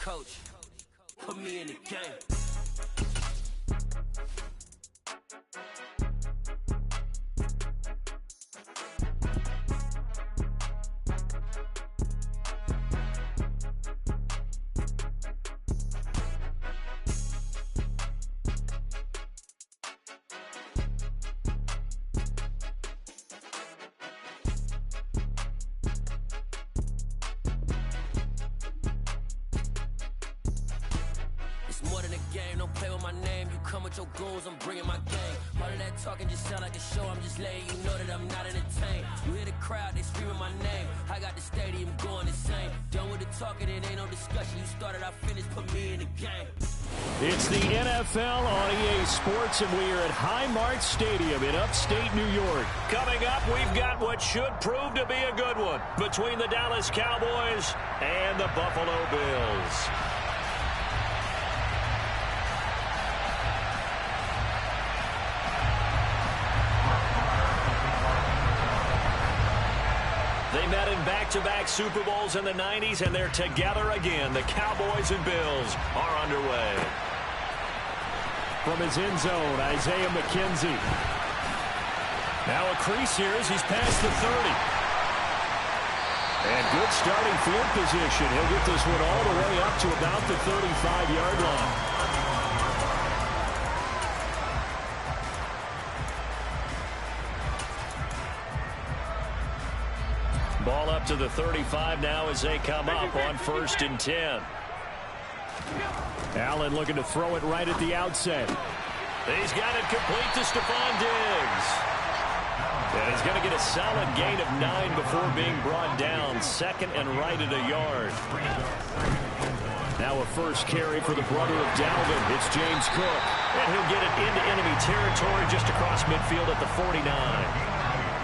Coach, put me in the game. More than a game, don't play with my name. You come with your goons, I'm bringing my game. All of that talking just sound like a show. I'm just letting you know that I'm not entertained. You hear the crowd, they screaming my name. I got the stadium going insane. Done with the talking, it ain't no discussion. You started, I finished, put me in the game. It's the NFL on EA Sports, and we are at Highmark Stadium in upstate New York. Coming up, we've got what should prove to be a good one between the Dallas Cowboys and the Buffalo Bills. They met in back-to-back Super Bowls in the 90s, and they're together again. The Cowboys and Bills are underway. From his end zone, Isaiah McKenzie. Now a crease here as he's past the 30. And good starting field position. He'll get this one all the way up to about the 35-yard line. Ball up to the 35 now as they come up on 1st and 10. Allen looking to throw it right at the outset. He's got it complete to Stephon Diggs. And he's going to get a solid gain of 9 before being brought down. 2nd and right at a yard. Now a first carry for the brother of Dalvin. It's James Cook. And he'll get it into enemy territory just across midfield at the 49.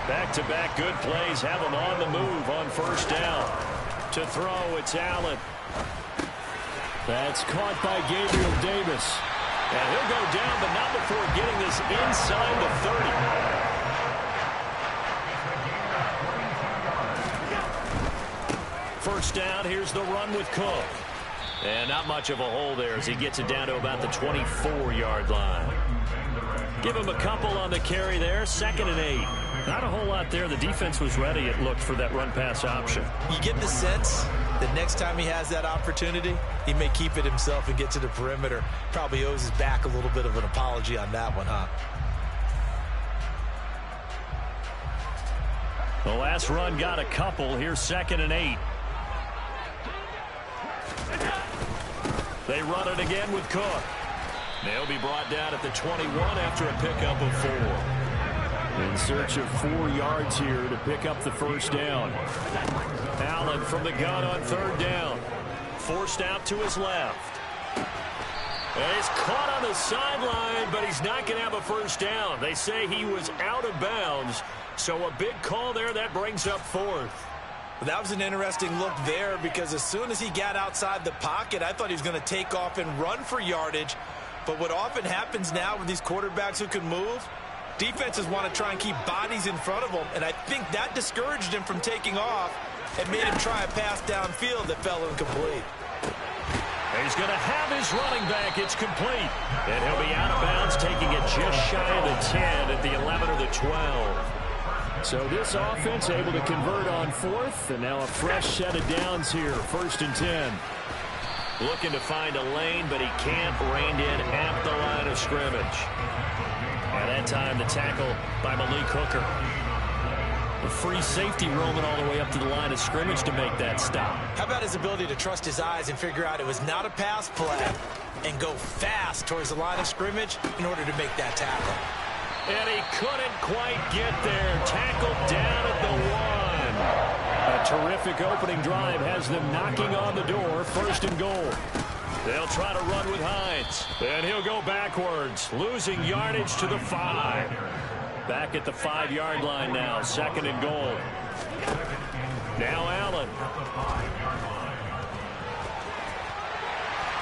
Back-to-back good plays have him on the move on 1st down. To throw, it's Allen. That's caught by Gabriel Davis. And he'll go down, but not before getting this inside the 30. 1st down, here's the run with Cook. And not much of a hole there as he gets it down to about the 24-yard line. Give him a couple on the carry there, 2nd and 8. Not a whole lot there. The defense was ready, it looked, for that run-pass option. You get the sense that next time he has that opportunity, he may keep it himself and get to the perimeter. Probably owes his back a little bit of an apology on that one, huh? The last run got a couple. Here's 2nd and 8. They run it again with Cook. They'll be brought down at the 21 after a pickup of 4. In search of 4 yards here to pick up the 1st down. Allen from the gun on 3rd down. Forced out to his left. And he's caught on the sideline, but he's not going to have a 1st down. They say he was out of bounds, so a big call there. That brings up 4th. That was an interesting look there because as soon as he got outside the pocket, I thought he was going to take off and run for yardage. But what often happens now with these quarterbacks who can move, defenses want to try and keep bodies in front of them, and I think that discouraged him from taking off and made him try a pass downfield that fell incomplete. He's going to have his running back. It's complete. And he'll be out of bounds, taking it just shy of the 10 at the 11 or the 12. So this offense able to convert on 4th, and now a fresh set of downs here, 1st and 10. Looking to find a lane, but he can't rein in at the line of scrimmage. And that time the tackle by Malik Hooker. A free safety roaming all the way up to the line of scrimmage to make that stop. How about his ability to trust his eyes and figure out it was not a pass play and go fast towards the line of scrimmage in order to make that tackle. And he couldn't quite get there. Tackled down at the 1. A terrific opening drive has them knocking on the door, 1st and goal. They'll try to run with Hines. And he'll go backwards, losing yardage to the 5. Back at the 5-yard line now, 2nd and goal. Now Allen.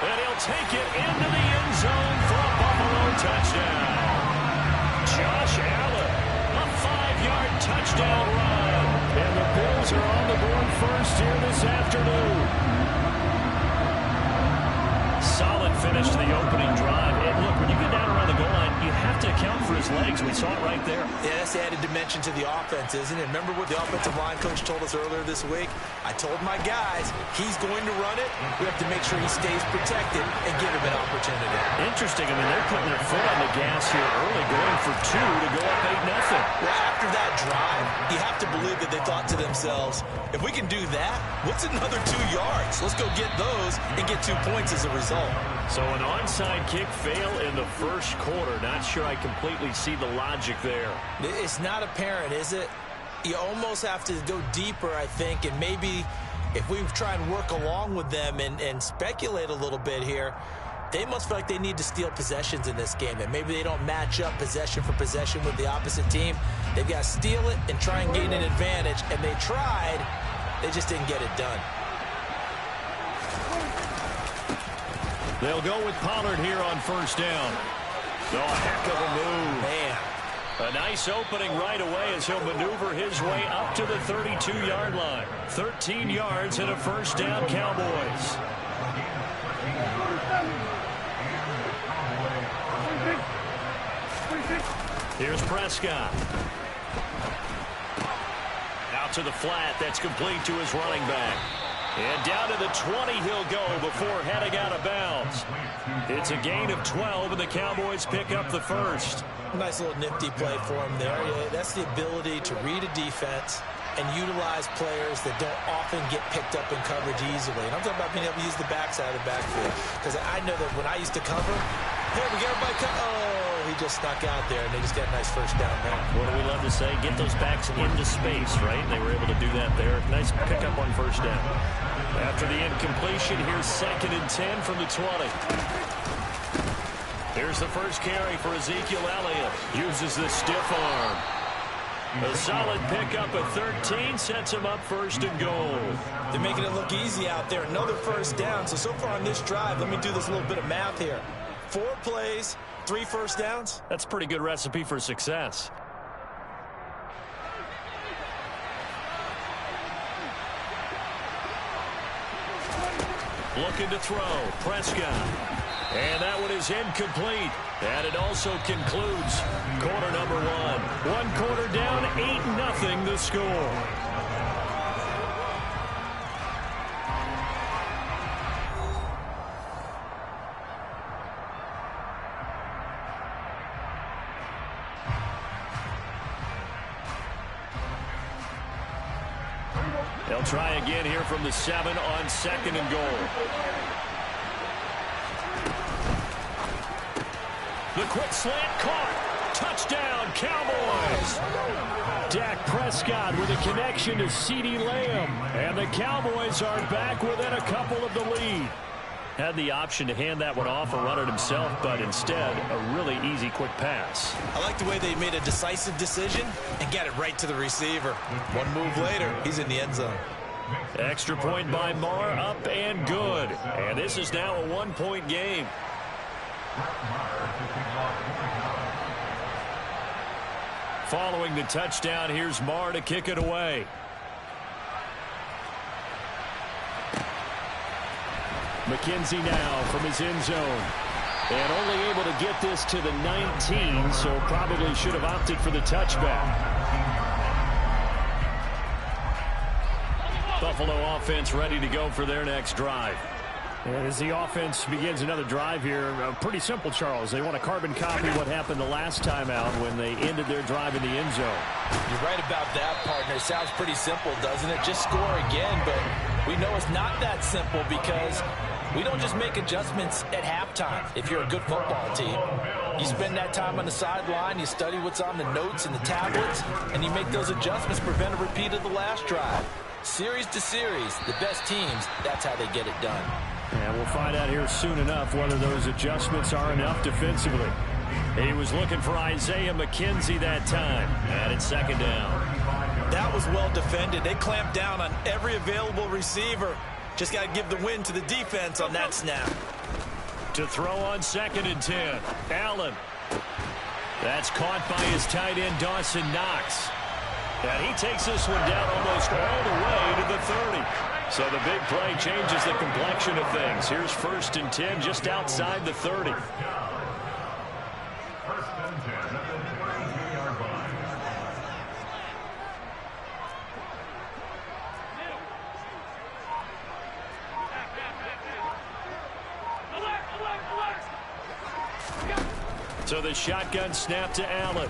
And he'll take it into the end zone for a Buffalo touchdown. Josh Allen, a 5-yard touchdown run. And the Bills are on the board first here this afternoon. finish to the opening drive. And look, when you get down around the goal line, you have to account for his legs. We saw it right there. Yeah, that's the added dimension to the offense, isn't it? Remember what the offensive line coach told us earlier this week? I told my guys, he's going to run it. We have to make sure he stays protected and give him an opportunity. Interesting. I mean, they're putting their foot on the gas here early, going for 2 to go up 8-0. Well, after that drive, you have to believe that they thought to themselves, if we can do that, what's another 2 yards? Let's go get those and get 2 points as a result. So an onside kick fail in the first quarter. Not sure I completely see the logic there. It's not apparent, is it? You almost have to go deeper, I think, and maybe if we try and work along with them and speculate a little bit here, they must feel like they need to steal possessions in this game, and maybe they don't match up possession for possession with the opposite team. They've got to steal it and try and gain an advantage, and they tried. They just didn't get it done. They'll go with Pollard here on first down. Oh, a heck of a move. Man. A nice opening right away as he'll maneuver his way up to the 32-yard line. 13 yards and a first down, Cowboys. Here's Prescott. Out to the flat. That's complete to his running back. And down to the 20 he'll go before heading out of bounds. It's a gain of 12, and the Cowboys pick up the first. Nice little nifty play for him there. Yeah, that's the ability to read a defense and utilize players that don't often get picked up in coverage easily. And I'm talking about being able to use the backside of the backfield. Because I know that when I used to cover, hey, we got everybody oh, he just snuck out there, and they just got a nice first down there. What do we love to say? Get those backs into space, right? And they were able to do that there. Nice pickup on first down. After the incompletion, here's 2nd and 10 from the 20. Here's the first carry for Ezekiel Elliott. Uses the stiff arm. A solid pickup at 13 sets him up first and goal. They're making it look easy out there. Another first down. So far on this drive, let me do this little bit of math here. 4 plays, 3 first downs. That's a pretty good recipe for success. Looking to throw. Prescott. And that one is incomplete. And it also concludes quarter number 1. 1 quarter down, 8-0 the score. They'll try again here from the 7 on 2nd and goal. The quick slant caught. Touchdown, Cowboys. Dak Prescott with a connection to CeeDee Lamb. And the Cowboys are back within a couple of the lead. Had the option to hand that one off or run it himself, but instead, a really easy, quick pass. I like the way they made a decisive decision and got it right to the receiver. One move later, he's in the end zone. Extra point by Marr, up and good. And this is now a 1-point game. Following the touchdown, here's Marr to kick it away. McKenzie now from his end zone. And only able to get this to the 19, so probably should have opted for the touchback. Buffalo offense ready to go for their next drive. And as the offense begins another drive here, pretty simple, Charles. They want to carbon copy what happened the last time out when they ended their drive in the end zone. You're right about that, partner. Sounds pretty simple, doesn't it? Just score again, but we know it's not that simple because we don't just make adjustments at halftime. If you're a good football team, you spend that time on the sideline, you study what's on the notes and the tablets, and you make those adjustments, prevent a repeat of the last drive. Series to series, the best teams, that's how they get it done. And we'll find out here soon enough whether those adjustments are enough defensively. He was looking for Isaiah McKenzie that time. And it's 2nd down. That was well defended. They clamped down on every available receiver. Just got to give the win to the defense on that snap. To throw on 2nd and 10. Allen. That's caught by his tight end, Dawson Knox. And he takes this one down almost all the way to the 30. So the big play changes the complexion of things. Here's 1st and 10 just outside the 30. So the shotgun snap to Allen.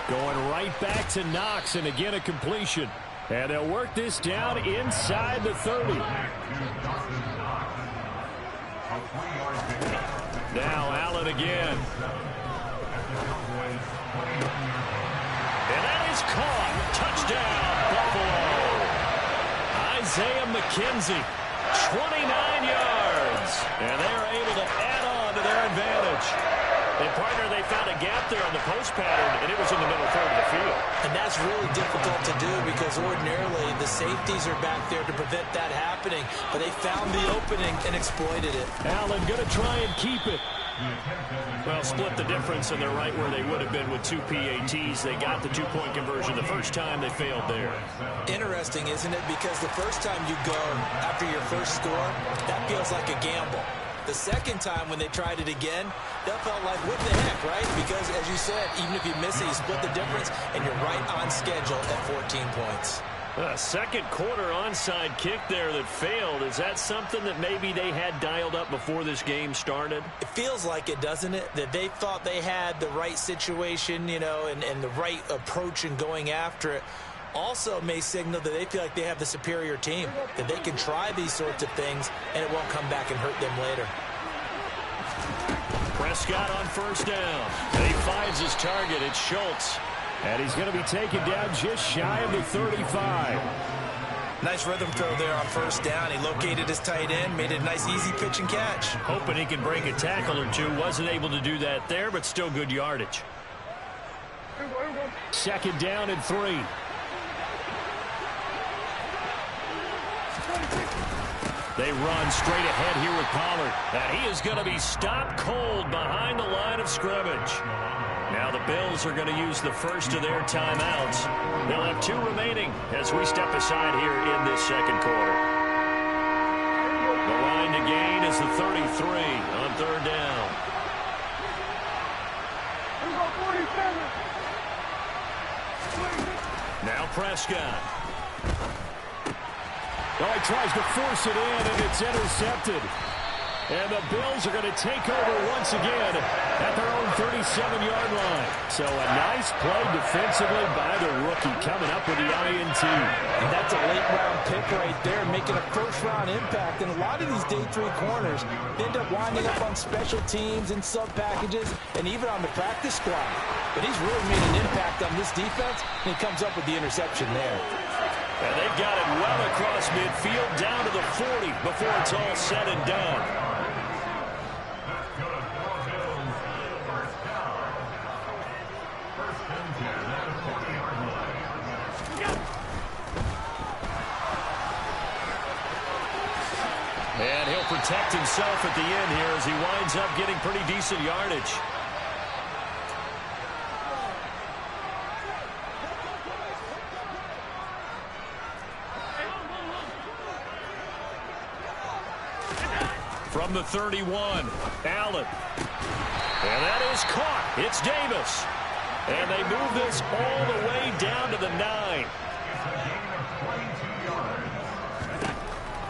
Going right back to Knox, and again a completion. And they'll work this down inside the 30. Now Allen again. And that is caught. Touchdown, Buffalo. Isaiah McKenzie, 29 yards. And they're able to add on to their advantage. And, partner, they found a gap there on the post pattern, and it was in the middle third of the field. And that's really difficult to do because ordinarily the safeties are back there to prevent that happening. But they found the opening and exploited it. Allen going to try and keep it. Well, split the difference, and they're right where they would have been with 2 PATs. They got the 2-point conversion the first time. They failed there. Interesting, isn't it? Because the first time you go after your first score, that feels like a gamble. The second time when they tried it again, that felt like, what the heck, right? Because, as you said, even if you miss it, you split the difference, and you're right on schedule at 14 points. A second quarter onside kick there that failed. Is that something that maybe they had dialed up before this game started? It feels like it, doesn't it? That they thought they had the right situation, you know, and the right approach in going after it. Also may signal that they feel like they have the superior team, that they can try these sorts of things, and it won't come back and hurt them later. Prescott on 1st down. And he finds his target. It's Schultz. And he's going to be taken down just shy of the 35. Nice rhythm throw there on 1st down. He located his tight end, made it a nice easy pitch and catch. Hoping he can break a tackle or two. Wasn't able to do that there, but still good yardage. 2nd down and 3. They run straight ahead here with Pollard. And he is going to be stopped cold behind the line of scrimmage. Now the Bills are going to use the first of their timeouts. They'll have 2 remaining as we step aside here in this second quarter. The line to gain is the 33 on 3rd down. Now Prescott. Oh, he tries to force it in, and it's intercepted. And the Bills are going to take over once again at their own 37-yard line. So a nice play defensively by the rookie coming up with the INT. And that's a late-round pick right there, making a first-round impact. And a lot of these day 3 corners end up winding up on special teams and sub-packages and even on the practice squad. But he's really made an impact on this defense, and he comes up with the interception there. And they've got it well across midfield down to the 40 before it's all said and done. And he'll protect himself at the end here as he winds up getting pretty decent yardage. From the 31, Allen. And that is caught. It's Davis. And they move this all the way down to the 9.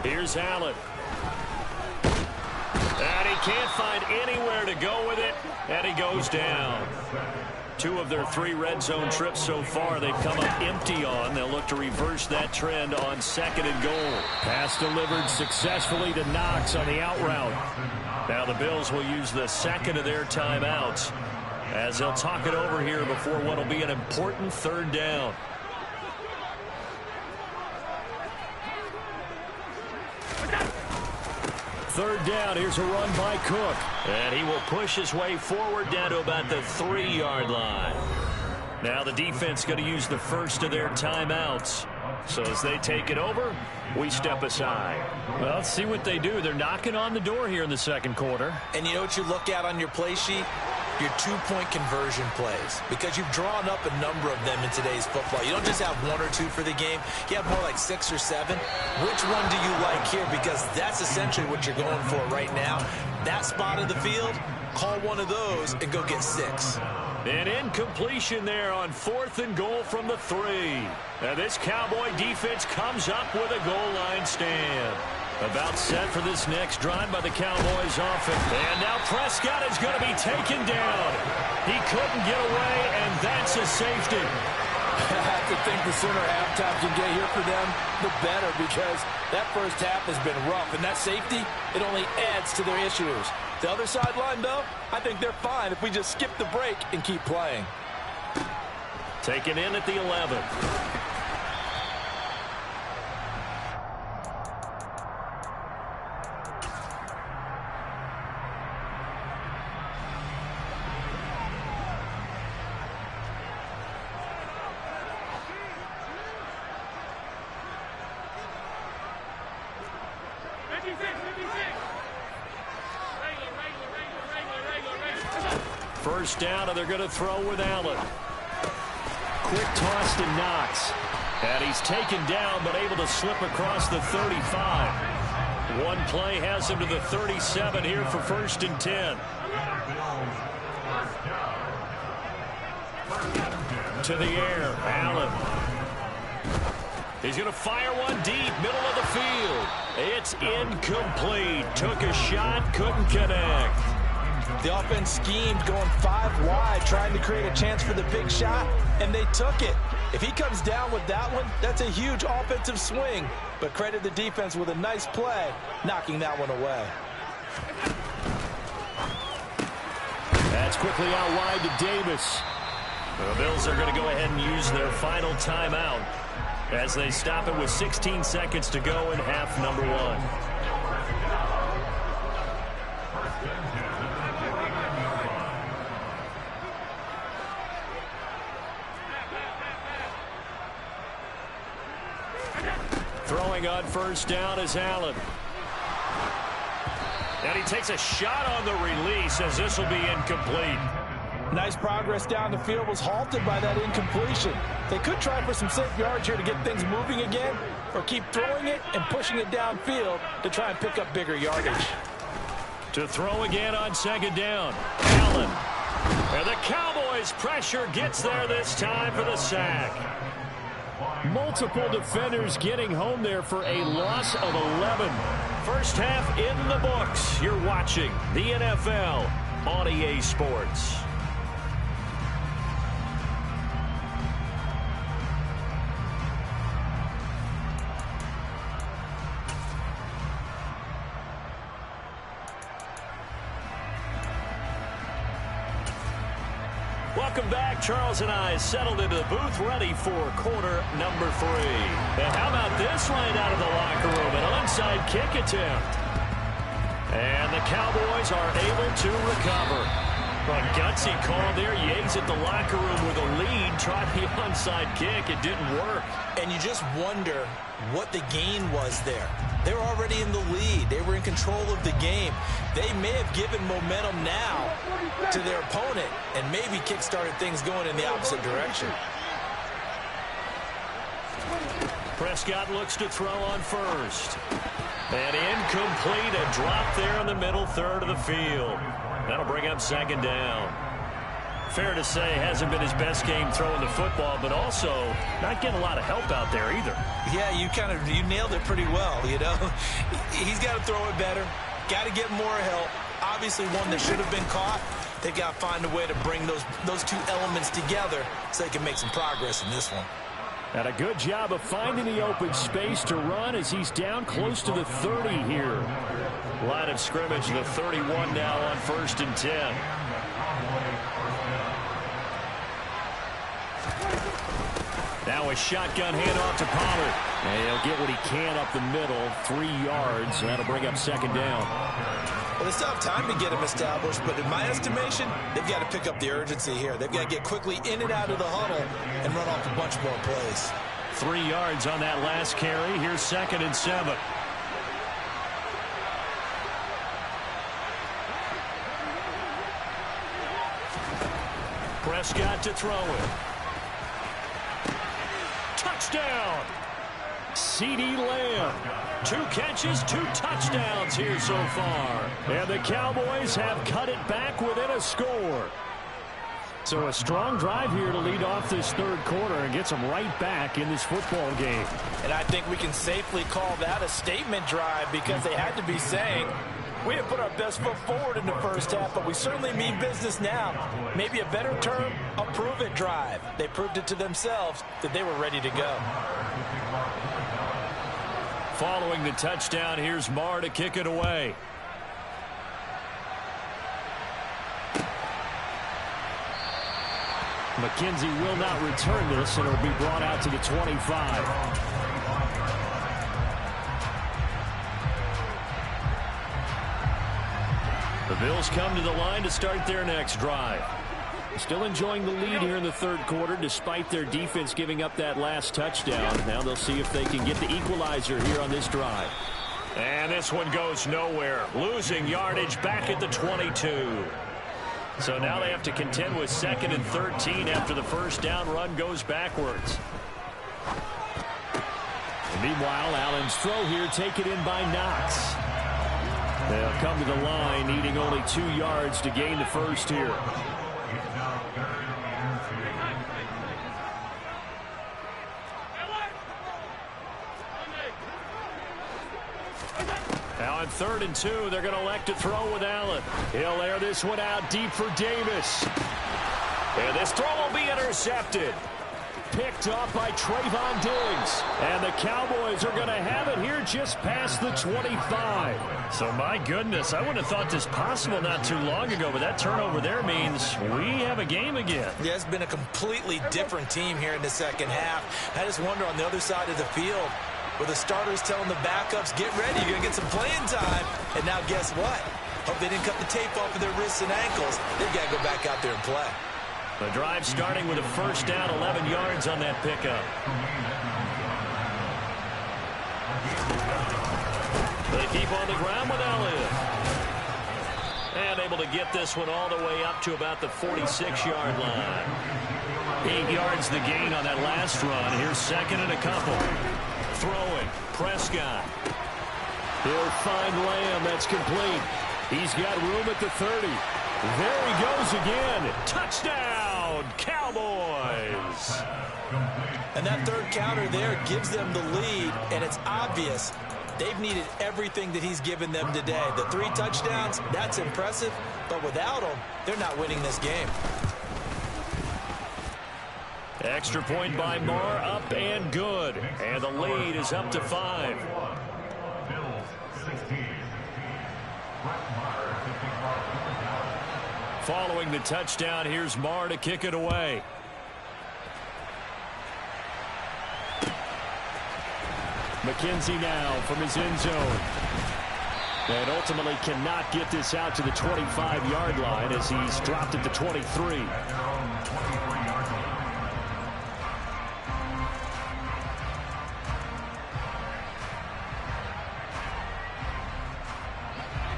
Here's Allen. And he can't find anywhere to go with it. And he goes down. 2 of their 3 red zone trips so far they've come up empty on. They'll look to reverse that trend on 2nd and goal. Pass delivered successfully to Knox on the out route. Now the Bills will use the 2nd of their timeouts as they'll talk it over here before what will be an important 3rd down. Third down. Here's a run by Cook. And he will push his way forward down to about the 3-yard line. Now the defense going to use the first of their timeouts. So as they take it over, we step aside. Well, let's see what they do. They're knocking on the door here in the second quarter. And you know what you look at on your play sheet? your two-point conversion plays, because you've drawn up a number of them in today's football. You don't just have one or two for the game. You have more like 6 or 7. Which one do you like here? Because that's essentially what you're going for right now. That spot of the field, call one of those and go get 6. An incompletion there on 4th and goal from the 3. And this Cowboy defense comes up with a goal line stand. About set for this next drive by the Cowboys offense. And now Prescott is going to be taken down. He couldn't get away, and that's a safety. I have to think the sooner halftime can get here for them, the better, because that first half has been rough. And that safety, it only adds to their issues. The other sideline, though, I think they're fine if we just skip the break and keep playing. Taken in at the 11. First down, and they're going to throw with Allen. Quick toss to Knox. And he's taken down, but able to slip across the 35. One play has him to the 37 here for 1st and 10. To the air, Allen. He's going to fire one deep, middle of the field. It's incomplete. Took a shot, couldn't connect. The offense schemed, going 5 wide, trying to create a chance for the big shot, and they took it. If he comes down with that one, that's a huge offensive swing. But credit the defense with a nice play, knocking that one away. That's quickly out wide to Davis. The Bills are going to go ahead and use their final timeout as they stop it with 16 seconds to go in half number 1. Throwing on first down is Allen. And he takes a shot on the release as this will be incomplete. Nice progress down the field, was halted by that incompletion. They could try for some safe yards here to get things moving again, or keep throwing it and pushing it downfield to try and pick up bigger yardage. To throw again on 2nd down, Allen. And the Cowboys' pressure gets there this time for the sack. Multiple defenders getting home there for a loss of 11. First half in the books. You're watching the NFL on EA Sports. Welcome back. Charles and I settled into the booth, ready for quarter number 3. And how about this right out of the locker room? An onside kick attempt. And the Cowboys are able to recover. A gutsy call there. Yates at the locker room with a lead. Tried the onside kick. It didn't work. And you just wonder what the gain was there. They were already in the lead. They were in control of the game. They may have given momentum now to their opponent and maybe kick-started things going in the opposite direction. Prescott looks to throw on first. And incomplete. A drop there in the middle third of the field. That'll bring up 2nd down. Fair to say, hasn't been his best game throwing the football, but also not getting a lot of help out there either. Yeah, you nailed it pretty well, you know. He's got to throw it better. Got to get more help. Obviously one that should have been caught. They've got to find a way to bring those two elements together so they can make some progress in this one. And a good job of finding the open space to run as he's down close to the 30 here. Line of scrimmage, the 31 now on 1st and 10. Now a shotgun handoff to Pollard. And he'll get what he can up the middle, 3 yards. And that'll bring up 2nd down. Well, they still have time to get him established, but in my estimation, they've got to pick up the urgency here. They've got to get quickly in and out of the huddle and run off a bunch more plays. 3 yards on that last carry. Here's 2nd and 7. Prescott to throw it. Touchdown! CeeDee Lamb. 2 catches, 2 touchdowns here so far. And the Cowboys have cut it back within a score. So a strong drive here to lead off this third quarter and gets them right back in this football game. And I think we can safely call that a statement drive because they had to be saying, we didn't put our best foot forward in the first half, but we certainly mean business now. Maybe a better term, a prove-it drive. They proved it to themselves that they were ready to go. Following the touchdown, here's Marr to kick it away. McKenzie will not return this, and it'll be brought out to the 25. The Bills come to the line to start their next drive. Still enjoying the lead here in the third quarter despite their defense giving up that last touchdown. Now they'll see if they can get the equalizer here on this drive. And this one goes nowhere. Losing yardage back at the 22. So now they have to contend with 2nd and 13 after the first down run goes backwards. And meanwhile, Allen's throw here taken in by Knox. They'll come to the line needing only 2 yards to gain the first here. Now on 3rd and 2, they're going to elect to throw with Allen. He'll air this one out deep for Davis. And this throw will be intercepted. Picked off by Trayvon Diggs. And the Cowboys are going to have it here just past the 25. So, my goodness, I wouldn't have thought this possible not too long ago, but that turnover there means we have a game again. Yeah, it's been a completely different team here in the second half. I just wonder on the other side of the field, where the starters telling the backups, get ready, you're going to get some playing time. And now guess what? Hope they didn't cut the tape off of their wrists and ankles. They've got to go back out there and play. The drive starting with a first down, 11 yards on that pickup. They keep on the ground with Elliott. And able to get this one all the way up to about the 46-yard line. 8 yards the gain on that last run. Here's 2nd and a couple. Throwing, Prescott. He'll find Lamb. That's complete. He's got room at the 30. There he goes again. Touchdown, Cowboys. And that third counter there gives them the lead, and it's obvious they've needed everything that he's given them today. The 3 touchdowns, that's impressive, but without them, they're not winning this game. Extra point by Marr, up and good. And the lead is up to 5. Following the touchdown, here's Marr to kick it away. McKenzie now from his end zone. And ultimately cannot get this out to the 25-yard line as he's dropped at the 23.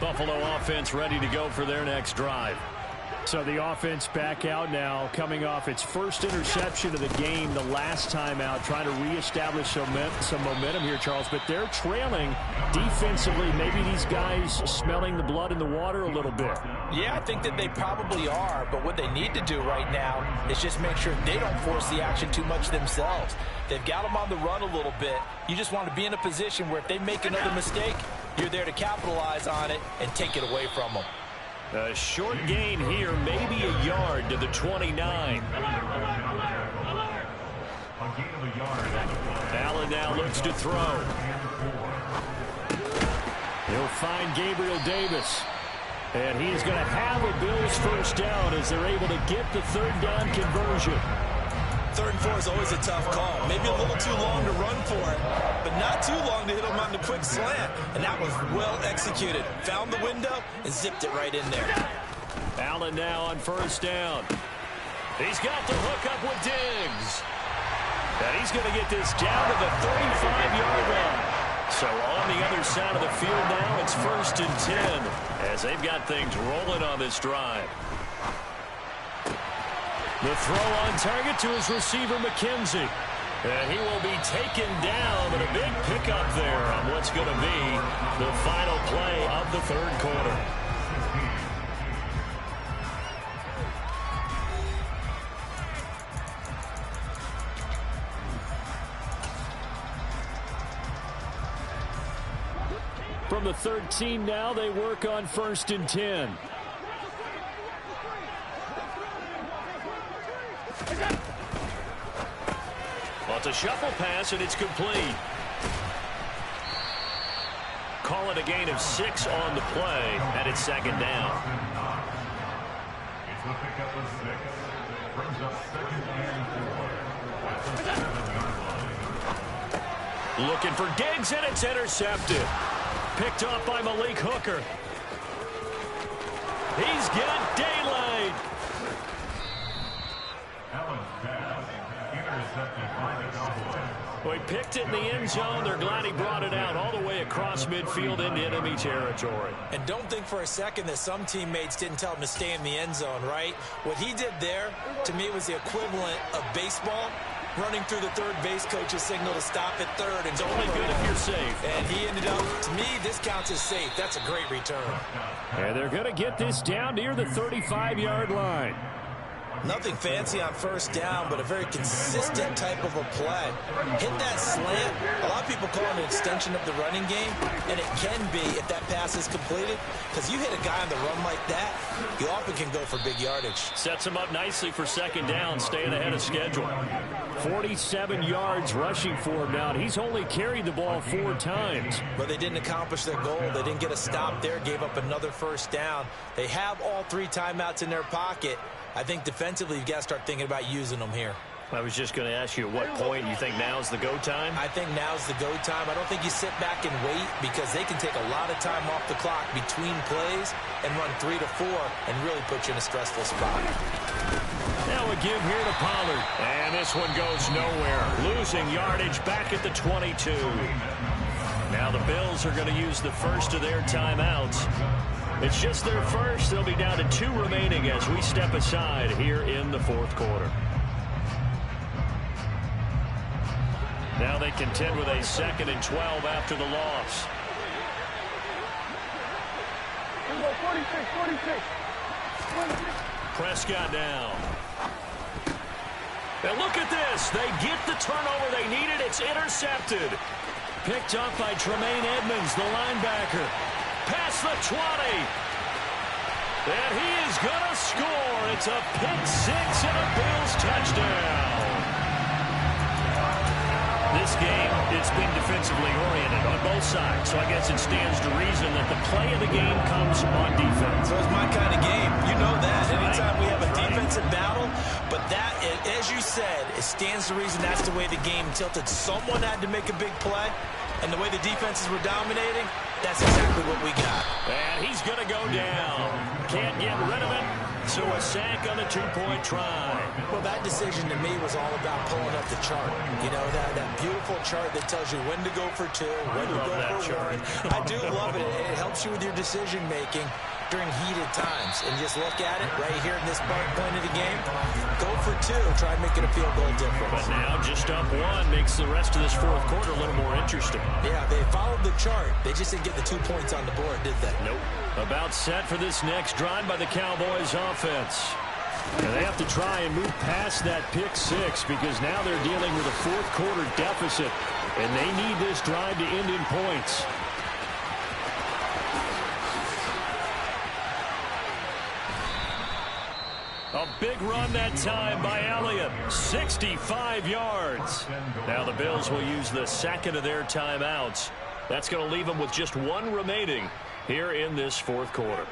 Buffalo offense ready to go for their next drive. So the offense back out now, coming off its first interception of the game the last time out, trying to reestablish some momentum here, Charles. But they're trailing defensively. Maybe these guys smelling the blood in the water a little bit. Yeah, I think that they probably are. But what they need to do right now is just make sure they don't force the action too much themselves. They've got them on the run a little bit. You just want to be in a position where if they make another mistake, you're there to capitalize on it and take it away from them. A short gain here, maybe a yard to the 29. Allen now looks to throw. He'll find Gabriel Davis. And he's going to have a Bills first down as they're able to get the third down conversion. 3rd and 4 is always a tough call. Maybe a little too long to run for it, but not too long to hit him on the quick slant. And that was well executed. Found the window and zipped it right in there. Allen now on first down. He's got the hook up with Diggs. And he's going to get this down to the 35-yard line. So on the other side of the field now, it's 1st and 10 as they've got things rolling on this drive. The throw on target to his receiver, McKenzie. And he will be taken down, but a big pickup there on what's going to be the final play of the third quarter. From the 13 now, they work on 1st and 10. Well, it's a shuffle pass, and it's complete. Call it a gain of 6 on the play, and it's 2nd down. Looking for Diggs, and it's intercepted. Picked off by Malik Hooker. He's got daylight. Well, he picked it in the end zone. They're glad he brought it out all the way across midfield into enemy territory. And don't think for a second that some teammates didn't tell him to stay in the end zone, right? What he did there, to me, was the equivalent of baseball. Running through the third base coach's signal to stop at third. And it's only good if you're safe. And he ended up, to me, this counts as safe. That's a great return. And they're going to get this down near the 35-yard line. Nothing fancy on 1st down, but a very consistent type of a play. Hit that slant. A lot of people call it an extension of the running game, and it can be if that pass is completed, because you hit a guy on the run like that, you often can go for big yardage. Sets him up nicely for 2nd down, staying ahead of schedule. 47 yards rushing for him now. He's only carried the ball 4 times. But they didn't accomplish their goal. They didn't get a stop there, gave up another 1st down. They have all 3 timeouts in their pocket. I think defensively, you've got to start thinking about using them here. I was just going to ask you at what point you think now's the go time? I think now's the go time. I don't think you sit back and wait, because they can take a lot of time off the clock between plays and run 3 to 4 and really put you in a stressful spot. Now a give here to Pollard. And this one goes nowhere. Losing yardage back at the 22. Now the Bills are going to use the first of their timeouts. It's just their first. They'll be down to 2 remaining as we step aside here in the 4th quarter. Now they contend with a 2nd and 12 after the loss. 46. Prescott down. And look at this. They get the turnover they needed. It's intercepted. Picked up by Tremaine Edmonds, the linebacker. Past the 20. And he is going to score. It's a pick 6 and a Bills touchdown. This game, it's been defensively oriented on both sides. So I guess it stands to reason that the play of the game comes on defense. So it's my kind of game. You know that. Anytime we have a defensive battle, but that, as you said, it stands to reason that's the way the game tilted. Someone had to make a big play, and the way the defenses were dominating, that's exactly what we got. And he's going to go down. Can't get rid of it. So a sack on the 2-point try. Well, that decision to me was all about pulling up the chart. You know, that beautiful chart that tells you when to go for 2, when to go for 1. I do love it. It helps you with your decision-making during heated times. And just look at it right here in this point of the game. Go for 2. Try and make it a field goal difference. But now just up 1 makes the rest of this 4th quarter a little more interesting. Yeah, they followed the chart. They just didn't get the 2 points on the board, did they? Nope. About set for this next drive by the Cowboys offense. And they have to try and move past that pick 6, because now they're dealing with a 4th quarter deficit, and they need this drive to end in points. A big run that time by Elliott. 65 yards. Now the Bills will use the 2nd of their timeouts. That's going to leave them with just 1 remaining here in this 4th quarter.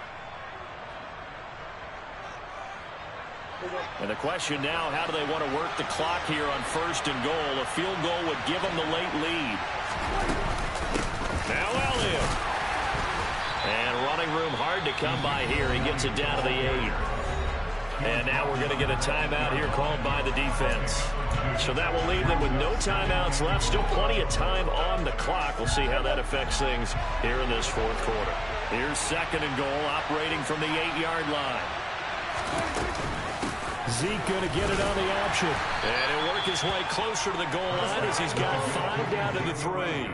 And the question now, how do they want to work the clock here on 1st and goal? A field goal would give them the late lead. Now Elliott. And running room hard to come by here. He gets it down to the 8. And now we're going to get a timeout here called by the defense. So that will leave them with no timeouts left. Still plenty of time on the clock. We'll see how that affects things here in this 4th quarter. Here's 2nd and goal, operating from the 8-yard line. Zeke going to get it on the option. And he'll work his way closer to the goal line as he's got 5 down to the 3.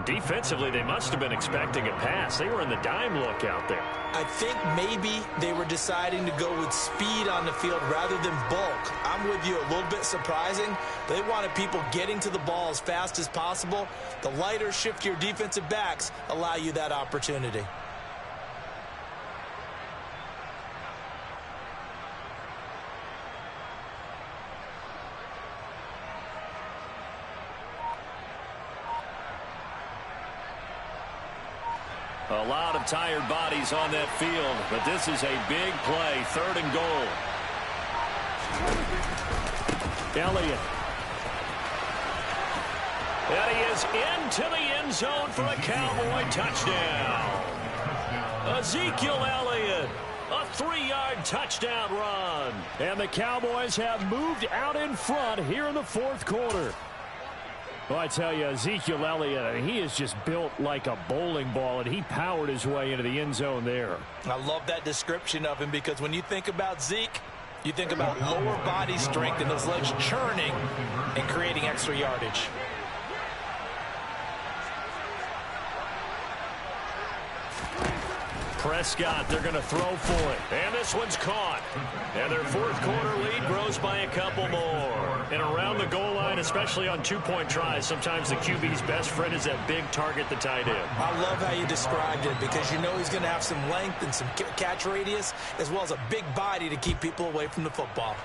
Defensively, they must have been expecting a pass. They were in the dime look out there. I think maybe they were deciding to go with speed on the field rather than bulk. I'm with you, a little bit surprising. They wanted people getting to the ball as fast as possible. The lighter, shiftier defensive backs allow you that opportunity. A lot of tired bodies on that field, but this is a big play, 3rd and goal. Elliott. And he is into the end zone for a Cowboy touchdown. Ezekiel Elliott, a 3-yard touchdown run. And the Cowboys have moved out in front here in the 4th quarter. Well, I tell you, Ezekiel Elliott, he is just built like a bowling ball, and he powered his way into the end zone there. I love that description of him because when you think about Zeke, you think about lower body strength and those legs churning and creating extra yardage. Prescott, they're going to throw for it. And this one's caught. And their 4th quarter lead grows by a couple more. And around the goal line, especially on 2-point tries, sometimes the QB's best friend is that big target, the tight end. I love how you described it because you know he's going to have some length and some catch radius as well as a big body to keep people away from the football.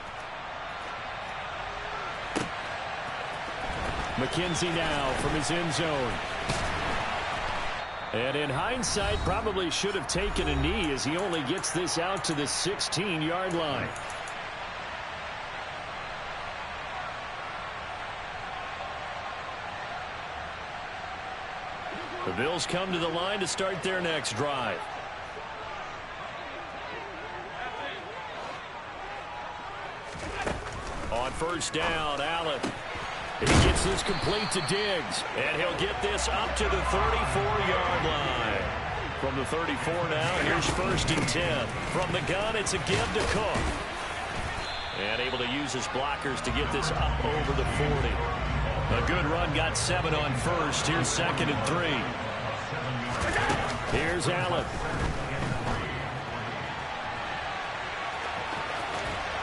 McKenzie now from his end zone. And in hindsight, probably should have taken a knee as he only gets this out to the 16-yard line. The Bills come to the line to start their next drive. On 1st down, Allen. He gets this complete to Diggs. And he'll get this up to the 34-yard line. From the 34 now, here's 1st and 10. From the gun, it's a give to Cook. And able to use his blockers to get this up over the 40. A good run, got 7 on 1st. Here's 2nd and 3. Here's Allen.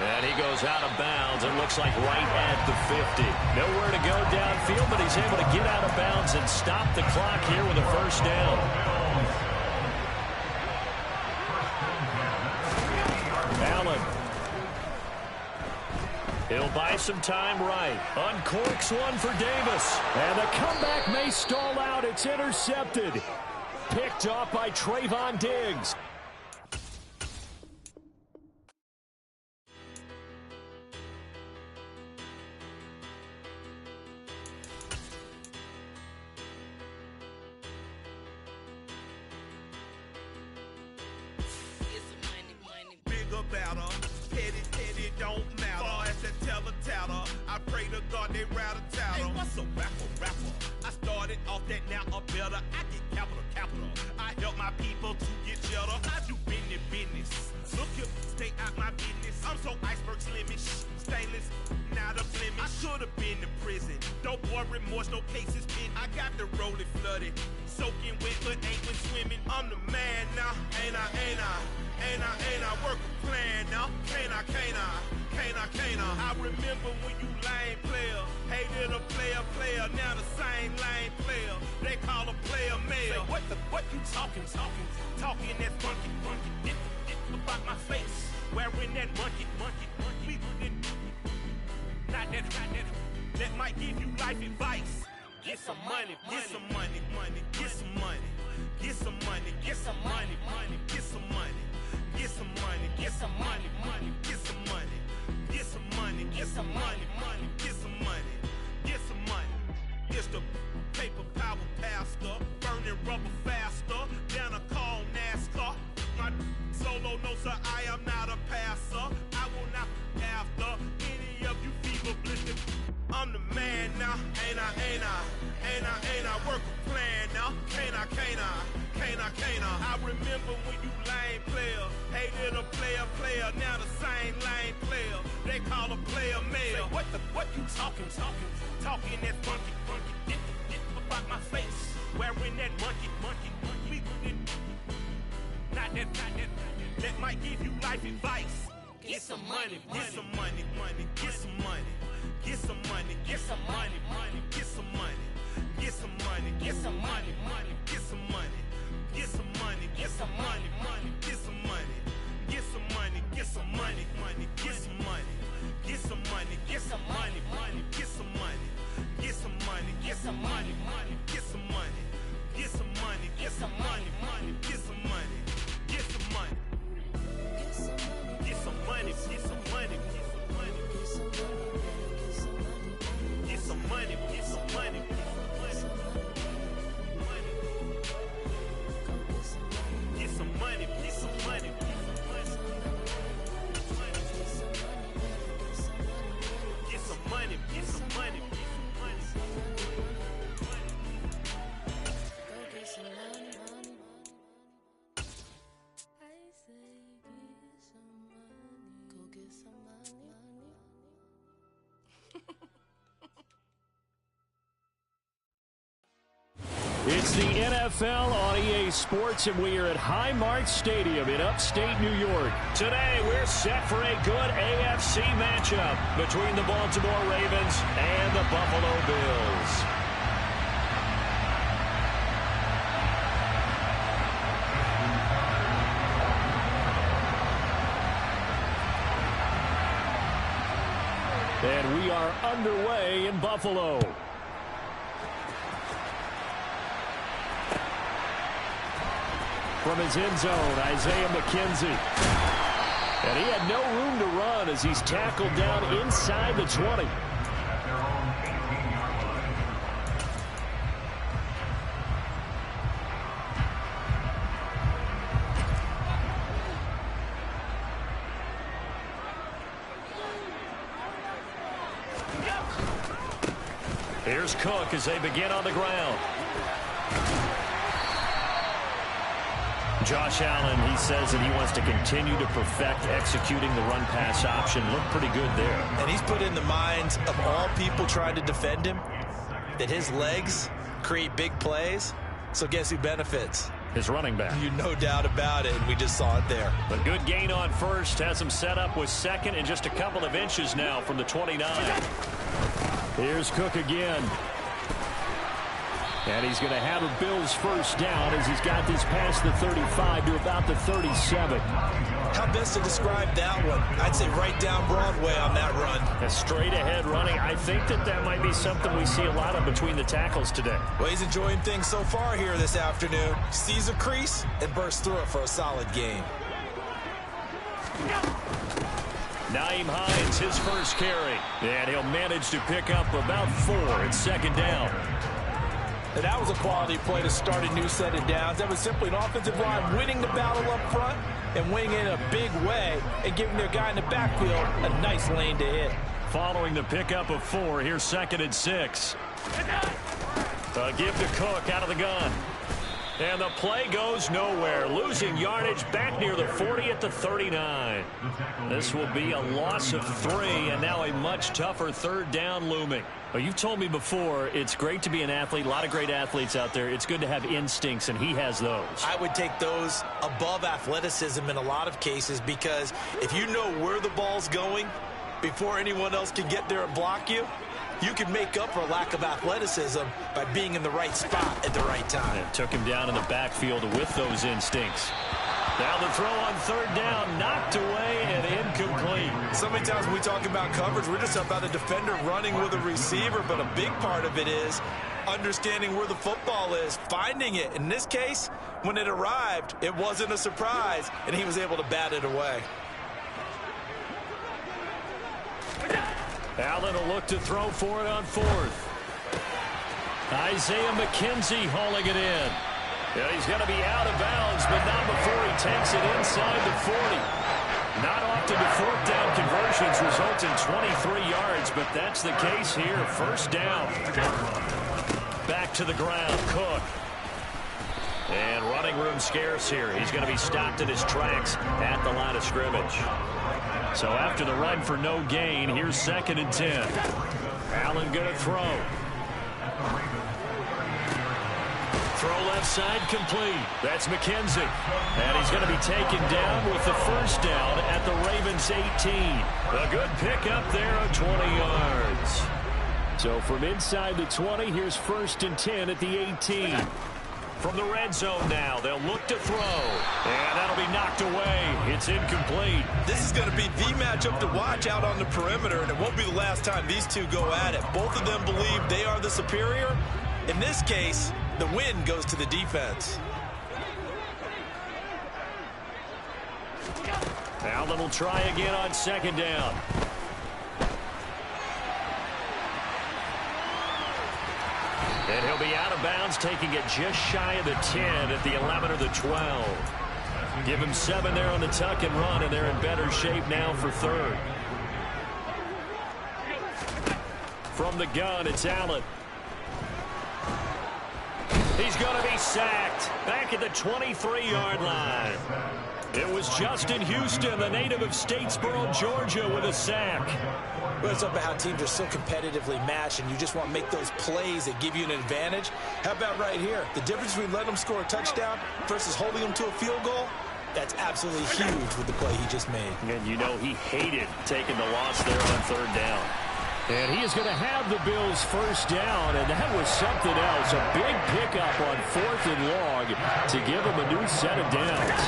And he goes out of bounds and looks like right at the 50. Nowhere to go downfield, but he's able to get out of bounds and stop the clock here with a 1st down. Allen. He'll buy some time right. Uncorks one for Davis. And the comeback may stall out. It's intercepted. Picked off by Trayvon Diggs. I remember when you lame player, hated a player, now the same lame player. What you talking that funky, get about my face, wearing that monkey, we not that, that might give you life advice. Get some money, get some money, get some money, get some money, get some money, get some money, get some money, get some money, get some money, get some money, get some money, get some money, get some money, get some money, get some money. Get some money, get some money, get some money, get some money, get some money, get some money, get some money, get some money, get some money, get some money, get some money, get some money, get some money, get some money, get some money, get some money. Money, get some money. Go get some money. I say get some money. Go get some money. It's the NFL on EA Sports, and we are at Highmark Stadium in upstate New York. Today, we're set for a good AFC matchup between the Baltimore Ravens and the Buffalo Bills. And we are underway in Buffalo. From his end zone, Isaiah McKenzie. And he had no room to run as he's tackled down inside the 20. Here's Cook as they begin on the ground. Josh Allen, he says that he wants to continue to perfect executing the run-pass option. Looked pretty good there. And he's put in the minds of all people trying to defend him that his legs create big plays. So guess who benefits? His running back. You no doubt about it, and we just saw it there. A good gain on first. Has him set up with second and just a couple of inches now from the 29. Here's Cook again. And he's going to have a Bills first down as he's got this past the 35 to about the 37. How best to describe that one? I'd say right down Broadway on that run. A straight ahead running. I think that might be something we see a lot of between the tackles today. Well, he's enjoying things so far here this afternoon. Sees a crease and bursts through it for a solid game. Naeem Hines, his first carry. And he'll manage to pick up about 4 at second down. And that was a quality play to start a new set of downs. That was simply an offensive line winning the battle up front and winning in a big way and giving their guy in the backfield a nice lane to hit. Following the pickup of 4, here's 2nd and 6. Give to Cook out of the gun. And the play goes nowhere. Losing yardage back near the 40 at the 39. This will be a loss of 3, and now a much tougher third down looming. Well, you've told me before, it's great to be an athlete. A lot of great athletes out there. It's good to have instincts, and he has those. I would take those above athleticism in a lot of cases, because if you know where the ball's going before anyone else can get there and block you, you can make up for a lack of athleticism by being in the right spot at the right time. And took him down in the backfield with those instincts. Now the throw on third down, knocked away and incomplete. So many times when we talk about coverage, we're just about a defender running with a receiver, but a big part of it is understanding where the football is, finding it. In this case, when it arrived, it wasn't a surprise, and he was able to bat it away. Allen will look to throw for it on 4th. Isaiah McKenzie hauling it in. Yeah, he's going to be out of bounds, but not before he takes it inside the 40. Not often the 4th down conversions result in 23 yards, but that's the case here. First down. Back to the ground, Cook. And running room scarce here. He's going to be stopped in his tracks at the line of scrimmage. So after the run for no gain, here's 2nd and 10. Allen going to throw. Throw left side complete. That's McKenzie. And he's going to be taken down with the first down at the Ravens 18. A good pickup there of 20 yards. So from inside the 20, here's 1st and 10 at the 18. From the red zone now, they'll look to throw. And that'll be knocked away. It's incomplete. This is going to be the matchup to watch out on the perimeter, and it won't be the last time these two go at it. Both of them believe they are the superior. In this case, the win goes to the defense. Allen will try again on 2nd down. And he'll be out of bounds, taking it just shy of the 10 at the 11 or the 12. Give him 7 there on the tuck and run, and they're in better shape now for 3rd. From the gun, it's Allen. He's going to be sacked back at the 23-yard line. It was Justin Houston, the native of Statesboro, Georgia, with a sack. Well, it's up about how teams are so competitively matched, and you just want to make those plays that give you an advantage. How about right here? The difference between letting them score a touchdown versus holding them to a field goal, that's absolutely huge with the play he just made. And you know he hated taking the loss there on 3rd down. And he is going to have the Bills' first down, and that was something else. A big pickup on 4th and long to give him a new set of downs.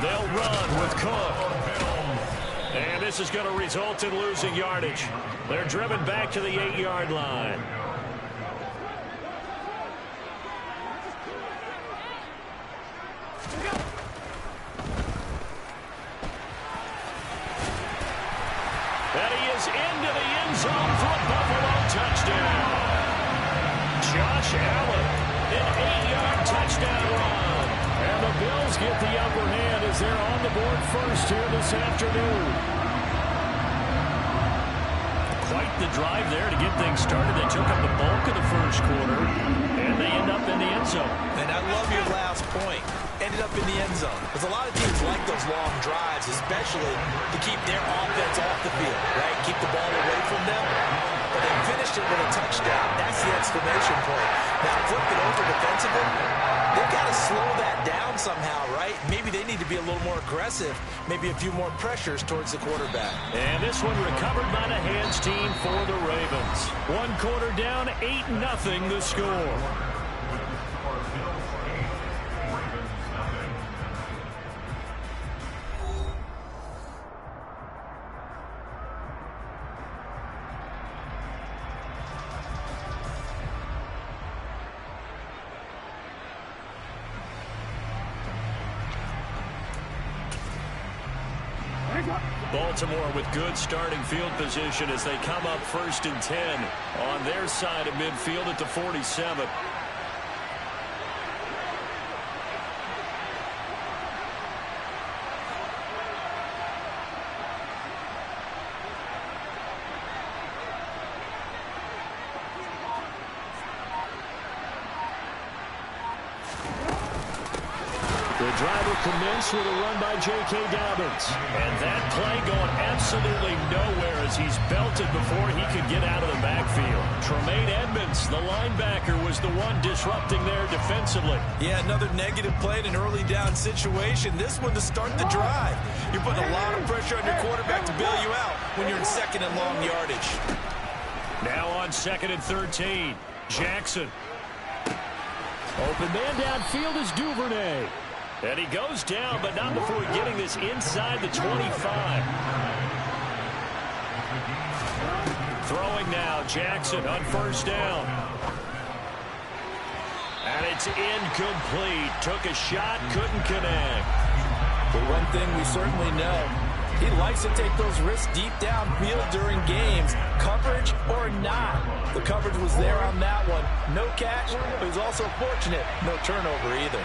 They'll run with Cook. And this is going to result in losing yardage. They're driven back to the 8-yard line. And he is into the end zone for a Buffalo touchdown. Josh Allen, an 8-yard touchdown run. And the Bills get the upper hand as they're on the board first here this afternoon. Quite the drive there to get things started. They took up the bulk of the first quarter, and they end up in the end zone. And I love your last point. Ended up in the end zone. Because a lot of teams like those long drives, especially to keep their offense off the field, right? Keep the ball away from them. But they finished it with a touchdown. That's the exclamation point. Now, flip it over defensively. They've got to slow that down somehow, right? Maybe they need to be a little more aggressive. Maybe a few more pressures towards the quarterback. And this one recovered by the hands team for the Ravens. 1 quarter down, 8-0 the score. Baltimore with good starting field position as they come up 1st and 10 on their side of midfield at the 47. The drive will commence with a run by J.K. Dobbins. And that play going absolutely nowhere as he's belted before he could get out of the backfield. Tremaine Edmonds, the linebacker, was the one disrupting there defensively. Yeah, another negative play in an early down situation. This one to start the drive. You're putting a lot of pressure on your quarterback to bail you out when you're in 2nd and long yardage. Now on 2nd and 13, Jackson. Open man downfield is Duvernay. And he goes down, but not before getting this inside the 25. Throwing now, Jackson on 1st down. And it's incomplete. Took a shot, couldn't connect. But one thing we certainly know, he likes to take those risks deep downfield during games, coverage or not. The coverage was there on that one. No catch, but he's also fortunate. No turnover either.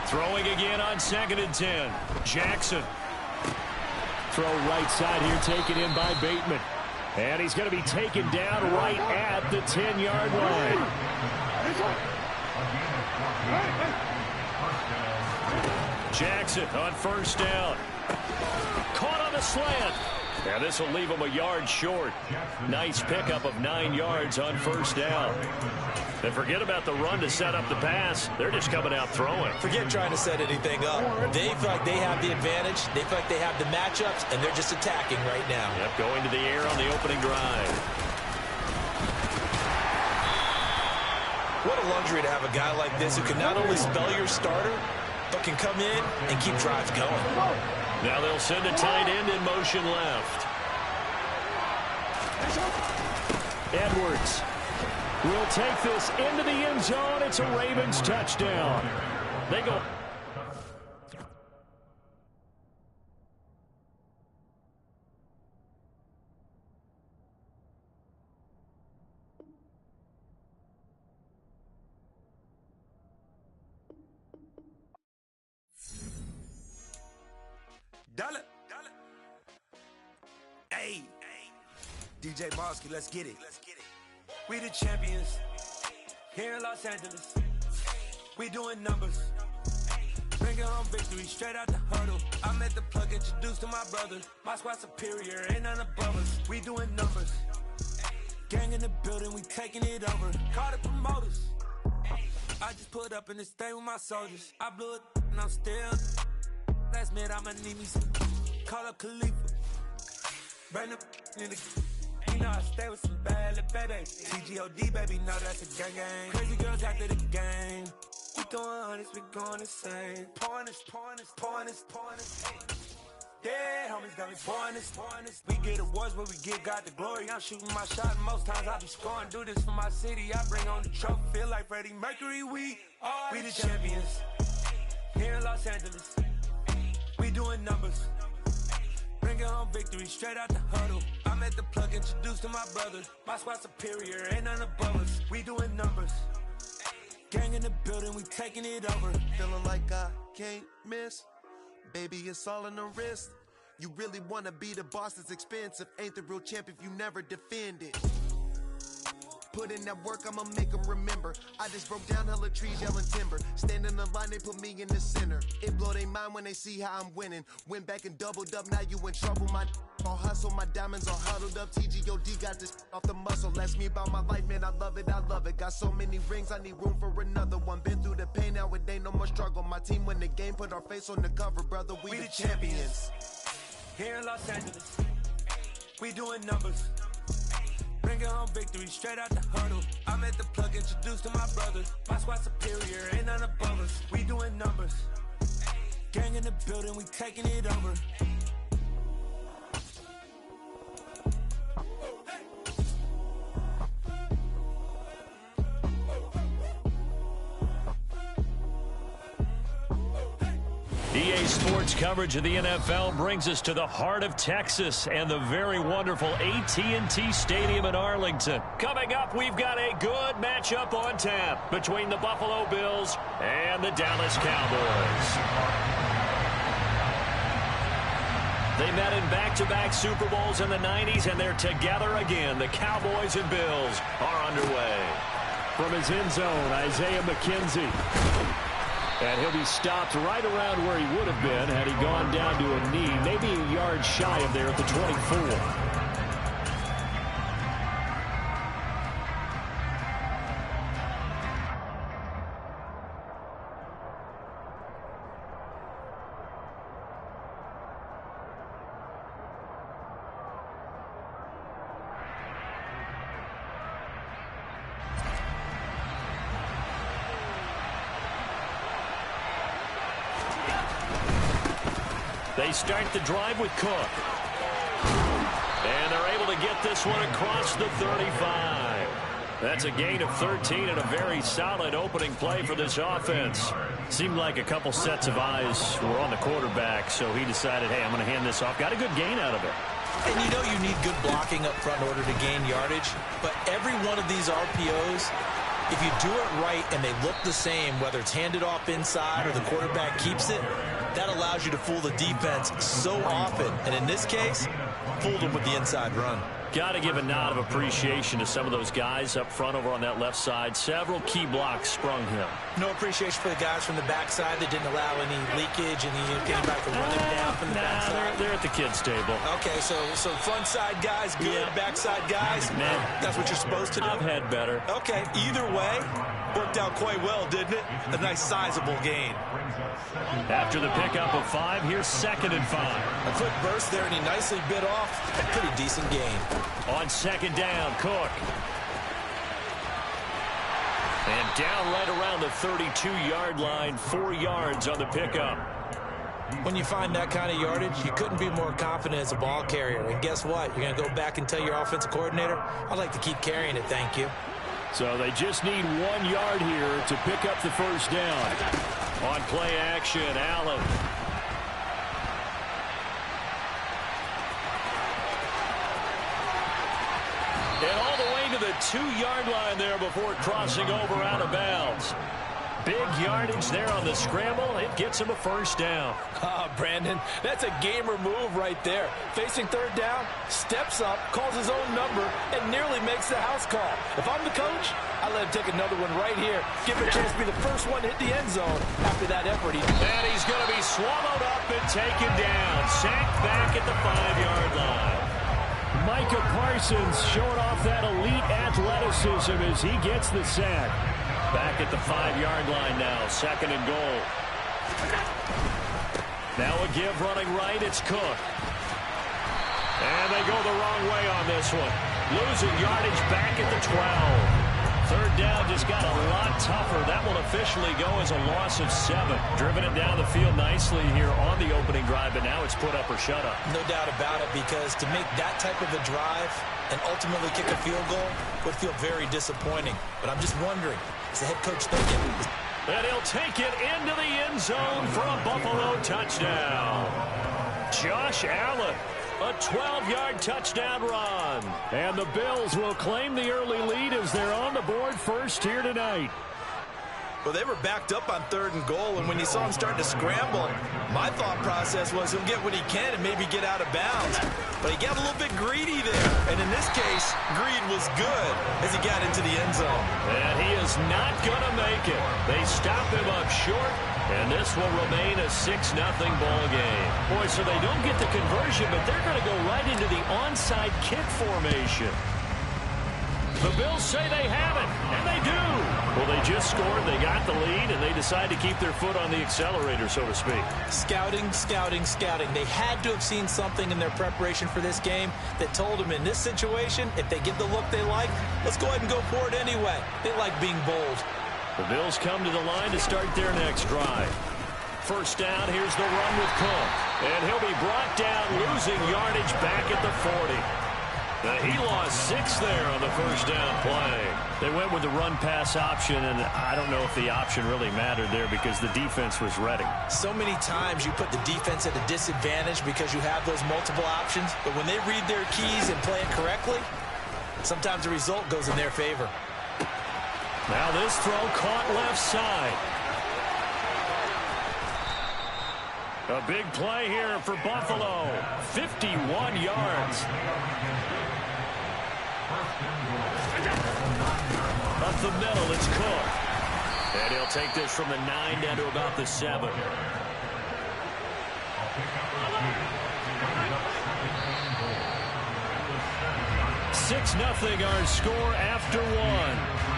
Throwing again on 2nd and 10. Jackson. Throw right side here, taken in by Bateman. And he's going to be taken down right at the 10-yard line. Jackson on first down. Caught on the slant. And this will leave him a yard short. Nice pickup of 9 yards on first down. And forget about the run to set up the pass. They're just coming out throwing. Forget trying to set anything up. They feel like they have the advantage. They feel like they have the matchups, and they're just attacking right now. Yep, going to the air on the opening drive. What a luxury to have a guy like this who can not only spell your starter, but can come in and keep drives going. Now they'll send a tight end in motion left. Edwards will take this into the end zone. It's a Ravens touchdown. They go. Dollar. Hey, DJ Bosky, let's get it. We the champions here in Los Angeles. We doing numbers. Bringing home victory straight out the huddle. I'm at the plug, introduced to my brothers. My squad superior, ain't none above us. We doing numbers. Gang in the building, we taking it over. Call the promoters. I just put up in this thing with my soldiers. I blew it and I'm still. Last minute, I'ma need me some. Call up Khalifa. Bring up in the. You know I stay with some bad little baby. TGOD, baby, know that's a gang gang. Crazy girls after the game. We throwing hundreds, we going insane. Pouring this. Yeah, homies got me pouring this. We get awards, but we give God the glory. I'm shooting my shot, and most times I be scoring. Do this for my city, I bring on the trophy. Feel like Freddie Mercury, we the champions. Here in Los Angeles, we doing numbers. Bringing home victory straight out the huddle. I'm at the plug, introduced to my brothers. My squad superior, ain't none above us. We doing numbers. Gang in the building, we taking it over. Feeling like I can't miss. Baby, it's all in the wrist. You really wanna be the boss, it's expensive. Ain't the real champ if you never defend it. Put in that work, I'ma make them remember. I just broke down hella trees, yelling timber. Stand in the line, they put me in the center. It blow their mind when they see how I'm winning. Went back and doubled up, now you in trouble. My all hustle, my diamonds all huddled up. TGOD got this off the muscle. Ask me about my life, man, I love it. Got so many rings, I need room for another one. Been through the pain, now it ain't no more struggle. My team win the game, put our face on the cover, brother. We the champions. Here in Los Angeles, we doing numbers. Bringing home victory straight out the huddle. I'm at the plug, introduced to my brothers. My squad superior, ain't none above us. We doing numbers. Gang in the building, we taking it over. EA Sports coverage of the NFL brings us to the heart of Texas and the very wonderful AT&T Stadium in Arlington. Coming up, we've got a good matchup on tap between the Buffalo Bills and the Dallas Cowboys. They met in back-to-back Super Bowls in the 90s, and they're together again. The Cowboys and Bills are underway. From his end zone, Isaiah McKenzie. And he'll be stopped right around where he would have been had he gone down to a knee, maybe a yard shy of there at the 24. They start the drive with Cook. And they're able to get this one across the 35. That's a gain of 13 and a very solid opening play for this offense. Seemed like a couple sets of eyes were on the quarterback, so he decided, hey, I'm going to hand this off. Got a good gain out of it. And you know you need good blocking up front in order to gain yardage, but every one of these RPOs, if you do it right and they look the same, whether it's handed off inside or the quarterback keeps it, that allows you to fool the defense so often. And in this case, fooled them with the inside run. Got to give a nod of appreciation to some of those guys up front over on that left side. Several key blocks sprung him. No appreciation for the guys from the backside that didn't allow any leakage and anybody to run them down from the backside. They're at the kids' table. Okay, so front side guys good, backside guys, that's what you're supposed to do? I've had better. Okay, either way, worked out quite well, didn't it? A nice sizable gain. After the pickup of 5, here's 2nd and 5. A quick burst there, and he nicely bit off a pretty decent gain. On 2nd down, Cook. And down right around the 32-yard line, 4 yards on the pickup. When you find that kind of yardage, you couldn't be more confident as a ball carrier. And guess what? You're going to go back and tell your offensive coordinator, I'd like to keep carrying it, thank you. So they just need 1 yard here to pick up the first down. On play action, Allen. And all the way to the 2-yard line there before crossing over out of bounds. Big yardage there on the scramble. It gets him a first down. Brandon, that's a gamer move right there. Facing 3rd down, steps up, calls his own number, and nearly makes the house call. If I'm the coach, I let him take another one right here. Give him a chance to be the first one to hit the end zone after that effort. And he's going to be swallowed up and taken down. Sacked back at the 5-yard line. Micah Parsons showing off that elite athleticism as he gets the sack. Back at the 5-yard line now, 2nd and goal. Now a give running right, it's Cook. And they go the wrong way on this one. Losing yardage back at the 12. 3rd down just got a lot tougher. That will officially go as a loss of 7. Driven it down the field nicely here on the opening drive, but now it's put up or shut up. No doubt about it, because to make that type of a drive and ultimately kick a field goal would feel very disappointing. But I'm just wondering, is the head coach thinking? And he'll take it into the end zone for a Buffalo touchdown. Josh Allen. A 12-yard touchdown run. And the Bills will claim the early lead as they're on the board first here tonight. Well, they were backed up on 3rd and goal, and when you saw him starting to scramble, my thought process was he'll get what he can and maybe get out of bounds. But he got a little bit greedy there, and in this case, greed was good as he got into the end zone. And he is not going to make it. They stop him up short, and this will remain a 6-0 ball game. Boy, so they don't get the conversion, but they're going to go right into the onside kick formation. The Bills say they have it, and they do. Well, they just scored, they got the lead, and they decide to keep their foot on the accelerator, so to speak. Scouting, scouting, scouting. They had to have seen something in their preparation for this game that told them in this situation, if they get the look they like, let's go ahead and go for it anyway. They like being bold. The Bills come to the line to start their next drive. First down, here's the run with Cook. And he'll be brought down, losing yardage back at the 40. Now, he lost 6 there on the first down play. They went with the run-pass option, and I don't know if the option really mattered there because the defense was ready. So many times you put the defense at a disadvantage because you have those multiple options, but when they read their keys and play it correctly, sometimes the result goes in their favor. Now this throw caught left side. A big play here for Buffalo. 51 yards. Up the middle, it's Cook. And he'll take this from the 9 down to about the 7. Six 0 our score after 1.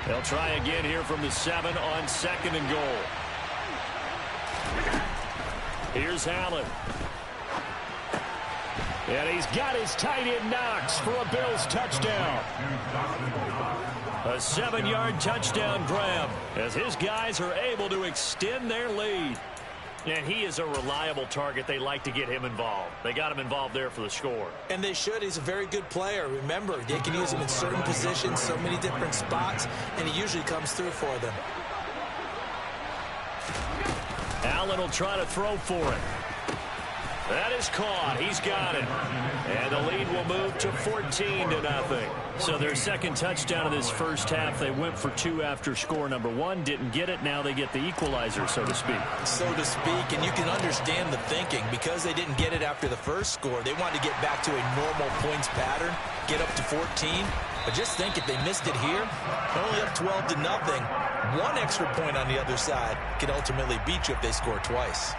They'll try again here from the 7 on 2nd and goal. Here's Allen. And he's got his tight end Knox for a Bills touchdown. A 7-yard touchdown grab as his guys are able to extend their lead. And he is a reliable target. They like to get him involved. They got him involved there for the score. And they should. He's a very good player. Remember, they can use him in certain positions, so many different spots, and he usually comes through for them. Allen will try to throw for it. That is caught. He's got it. And the lead will move to 14-0. So their second touchdown of this first half, they went for 2 after score number 1. Didn't get it. Now they get the equalizer, so to speak. So to speak, and you can understand the thinking. Because they didn't get it after the first score, they wanted to get back to a normal points pattern, get up to 14. But just think, if they missed it here, only up 12-0. 1 extra point on the other side can ultimately beat you if they score twice.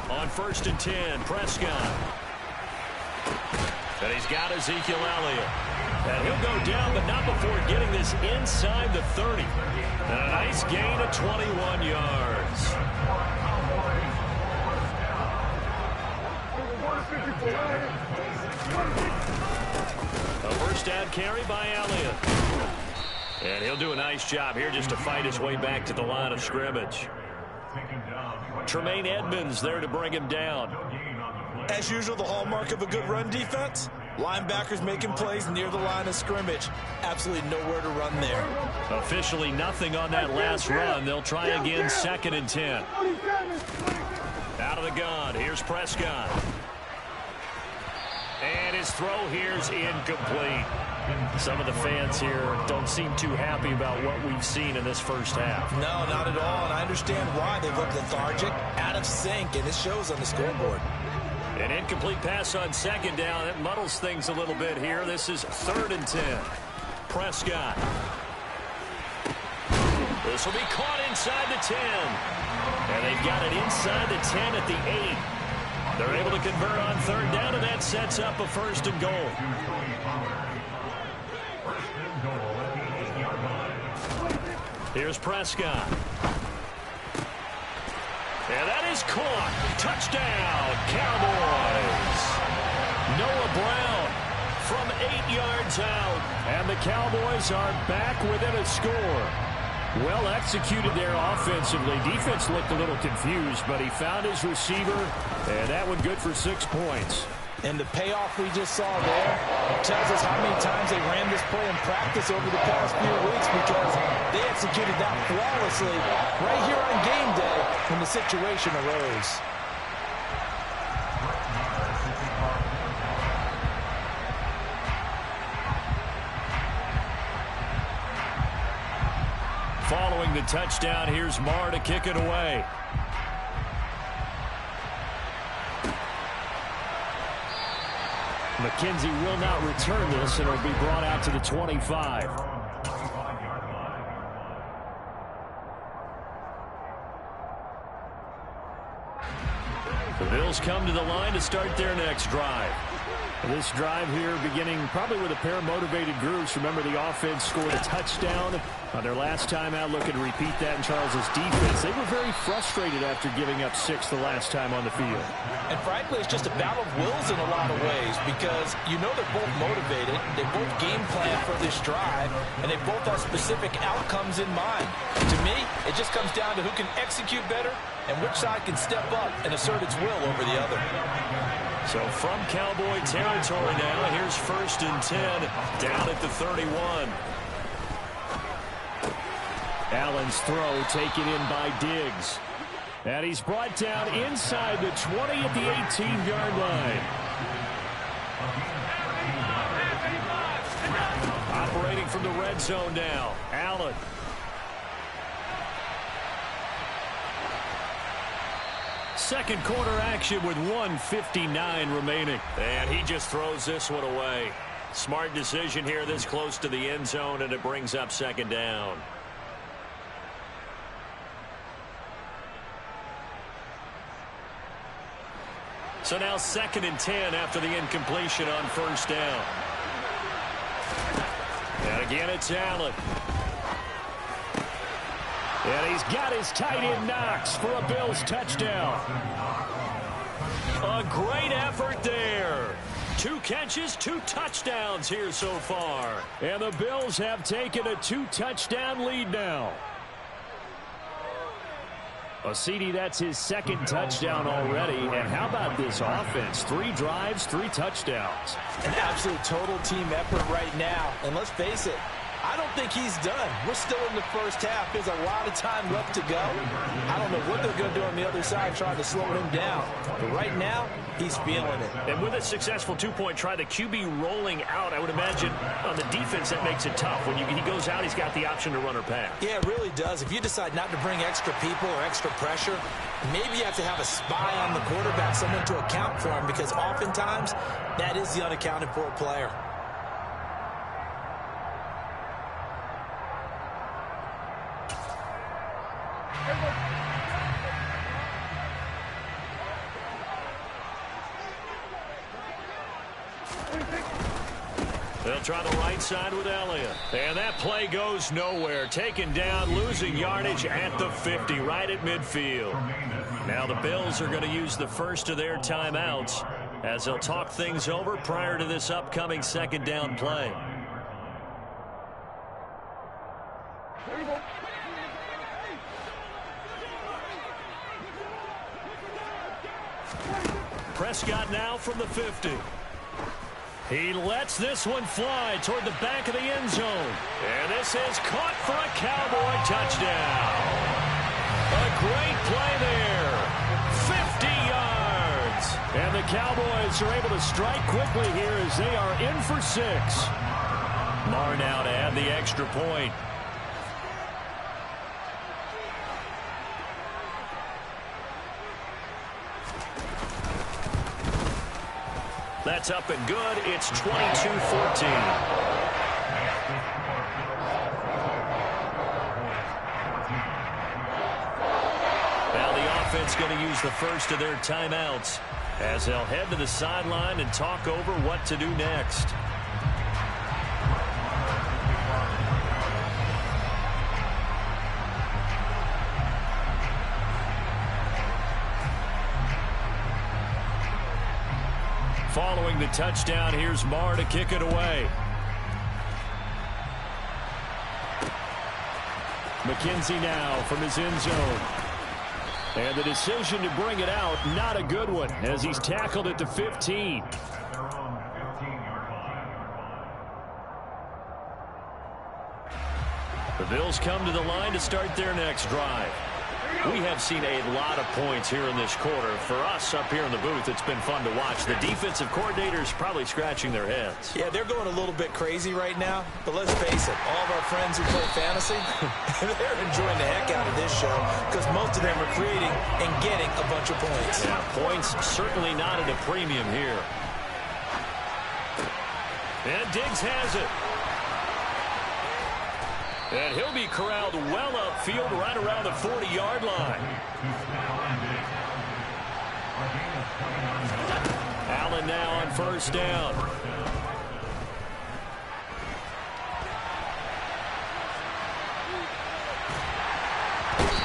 On 1st and 10, Prescott. And he's got Ezekiel Elliott. And he'll go down, but not before getting this inside the 30. And a nice gain of 21 yards. A first down carry by Elliott. And he'll do a nice job here just to fight his way back to the line of scrimmage. Tremaine Edmonds there to bring him down. As usual, the hallmark of a good run defense, linebackers making plays near the line of scrimmage. Absolutely nowhere to run there. Officially nothing on that last run. They'll try again, 2nd and 10. Out of the gun, here's Prescott. And his throw here's incomplete. Some of the fans here don't seem too happy about what we've seen in this first half. No, not at all, and I understand why. They look lethargic, out of sync, and it shows on the scoreboard. An incomplete pass on 2nd down. It muddles things a little bit here. This is 3rd and 10. Prescott. This will be caught inside the 10. And they've got it inside the 10 at the 8. They're able to convert on 3rd down, and that sets up a 1st and goal. Here's Prescott. And that is caught. Touchdown, Cowboys. Noah Brown from 8 yards out. And the Cowboys are back within a score. Well executed there offensively. Defense looked a little confused, but he found his receiver, and that one good for 6 points. And the payoff we just saw there tells us how many times they ran this play in practice over the past few weeks, because they executed that flawlessly right here on game day when the situation arose. Following the touchdown, here's Marr to kick it away. McKenzie will not return this, and it'll be brought out to the 25. The Bills come to the line to start their next drive. This drive here beginning probably with a pair of motivated groups. Remember, the offense scored a touchdown on their last time out, looking to repeat that in Charles's defense. They were very frustrated after giving up 6 the last time on the field. And frankly, it's just a battle of wills in a lot of ways, because you know they're both motivated, they both game plan for this drive, and they both have specific outcomes in mind. To me, it just comes down to who can execute better and which side can step up and assert its will over the other. So from Cowboy territory now, here's 1st and 10 down at the 31. Allen's throw taken in by Diggs. And he's brought down inside the 20 at the 18-yard line. Operating from the red zone now, Allen. Second quarter action with 1:59 remaining. And he just throws this one away. Smart decision here this close to the end zone, and it brings up 2nd down. So now 2nd and 10 after the incompletion on 1st down. And again, it's Allen. And he's got his tight end Knox for a Bills touchdown. A great effort there. 2 catches, 2 touchdowns here so far. And the Bills have taken a 2-touchdown lead now. Well, CD, that's his second touchdown already. And how about this offense? 3 drives, 3 touchdowns. An absolute total team effort right now. And let's face it, I don't think he's done. We're still in the first half. There's a lot of time left to go. I don't know what they're going to do on the other side trying to slow him down. But right now, he's feeling it. And with a successful 2-point try, the QB rolling out, I would imagine on the defense that makes it tough. When he goes out, he's got the option to run or pass. Yeah, it really does. If you decide not to bring extra people or extra pressure, maybe you have to have a spy on the quarterback, someone to account for him, because oftentimes that is the unaccounted for player. They'll try the right side with Elliott. And that play goes nowhere. Taken down, losing yardage at the 50, right at midfield. Now the Bills are going to use the first of their timeouts as they'll talk things over prior to this upcoming second down play. Prescott now from the 50. He lets this one fly toward the back of the end zone. And this is caught for a Cowboy touchdown. A great play there. 50 yards. And the Cowboys are able to strike quickly here as they are in for 6. Marr now to add the extra point. That's up and good. It's 22-14. Now the offense going to use the first of their timeouts as they'll head to the sideline and talk over what to do next. Following the touchdown, here's Marr to kick it away. McKenzie now from his end zone. And the decision to bring it out, not a good one, as he's tackled at the 15. The Bills come to the line to start their next drive. We have seen a lot of points here in this quarter. For us up here in the booth, it's been fun to watch. The defensive coordinators probably scratching their heads. Yeah, they're going a little bit crazy right now. But let's face it, all of our friends who play fantasy, they're enjoying the heck out of this show because most of them are creating and getting a bunch of points. Yeah, points certainly not at a premium here. And Diggs has it. And he'll be corralled well upfield right around the 40-yard line. Allen now on first down.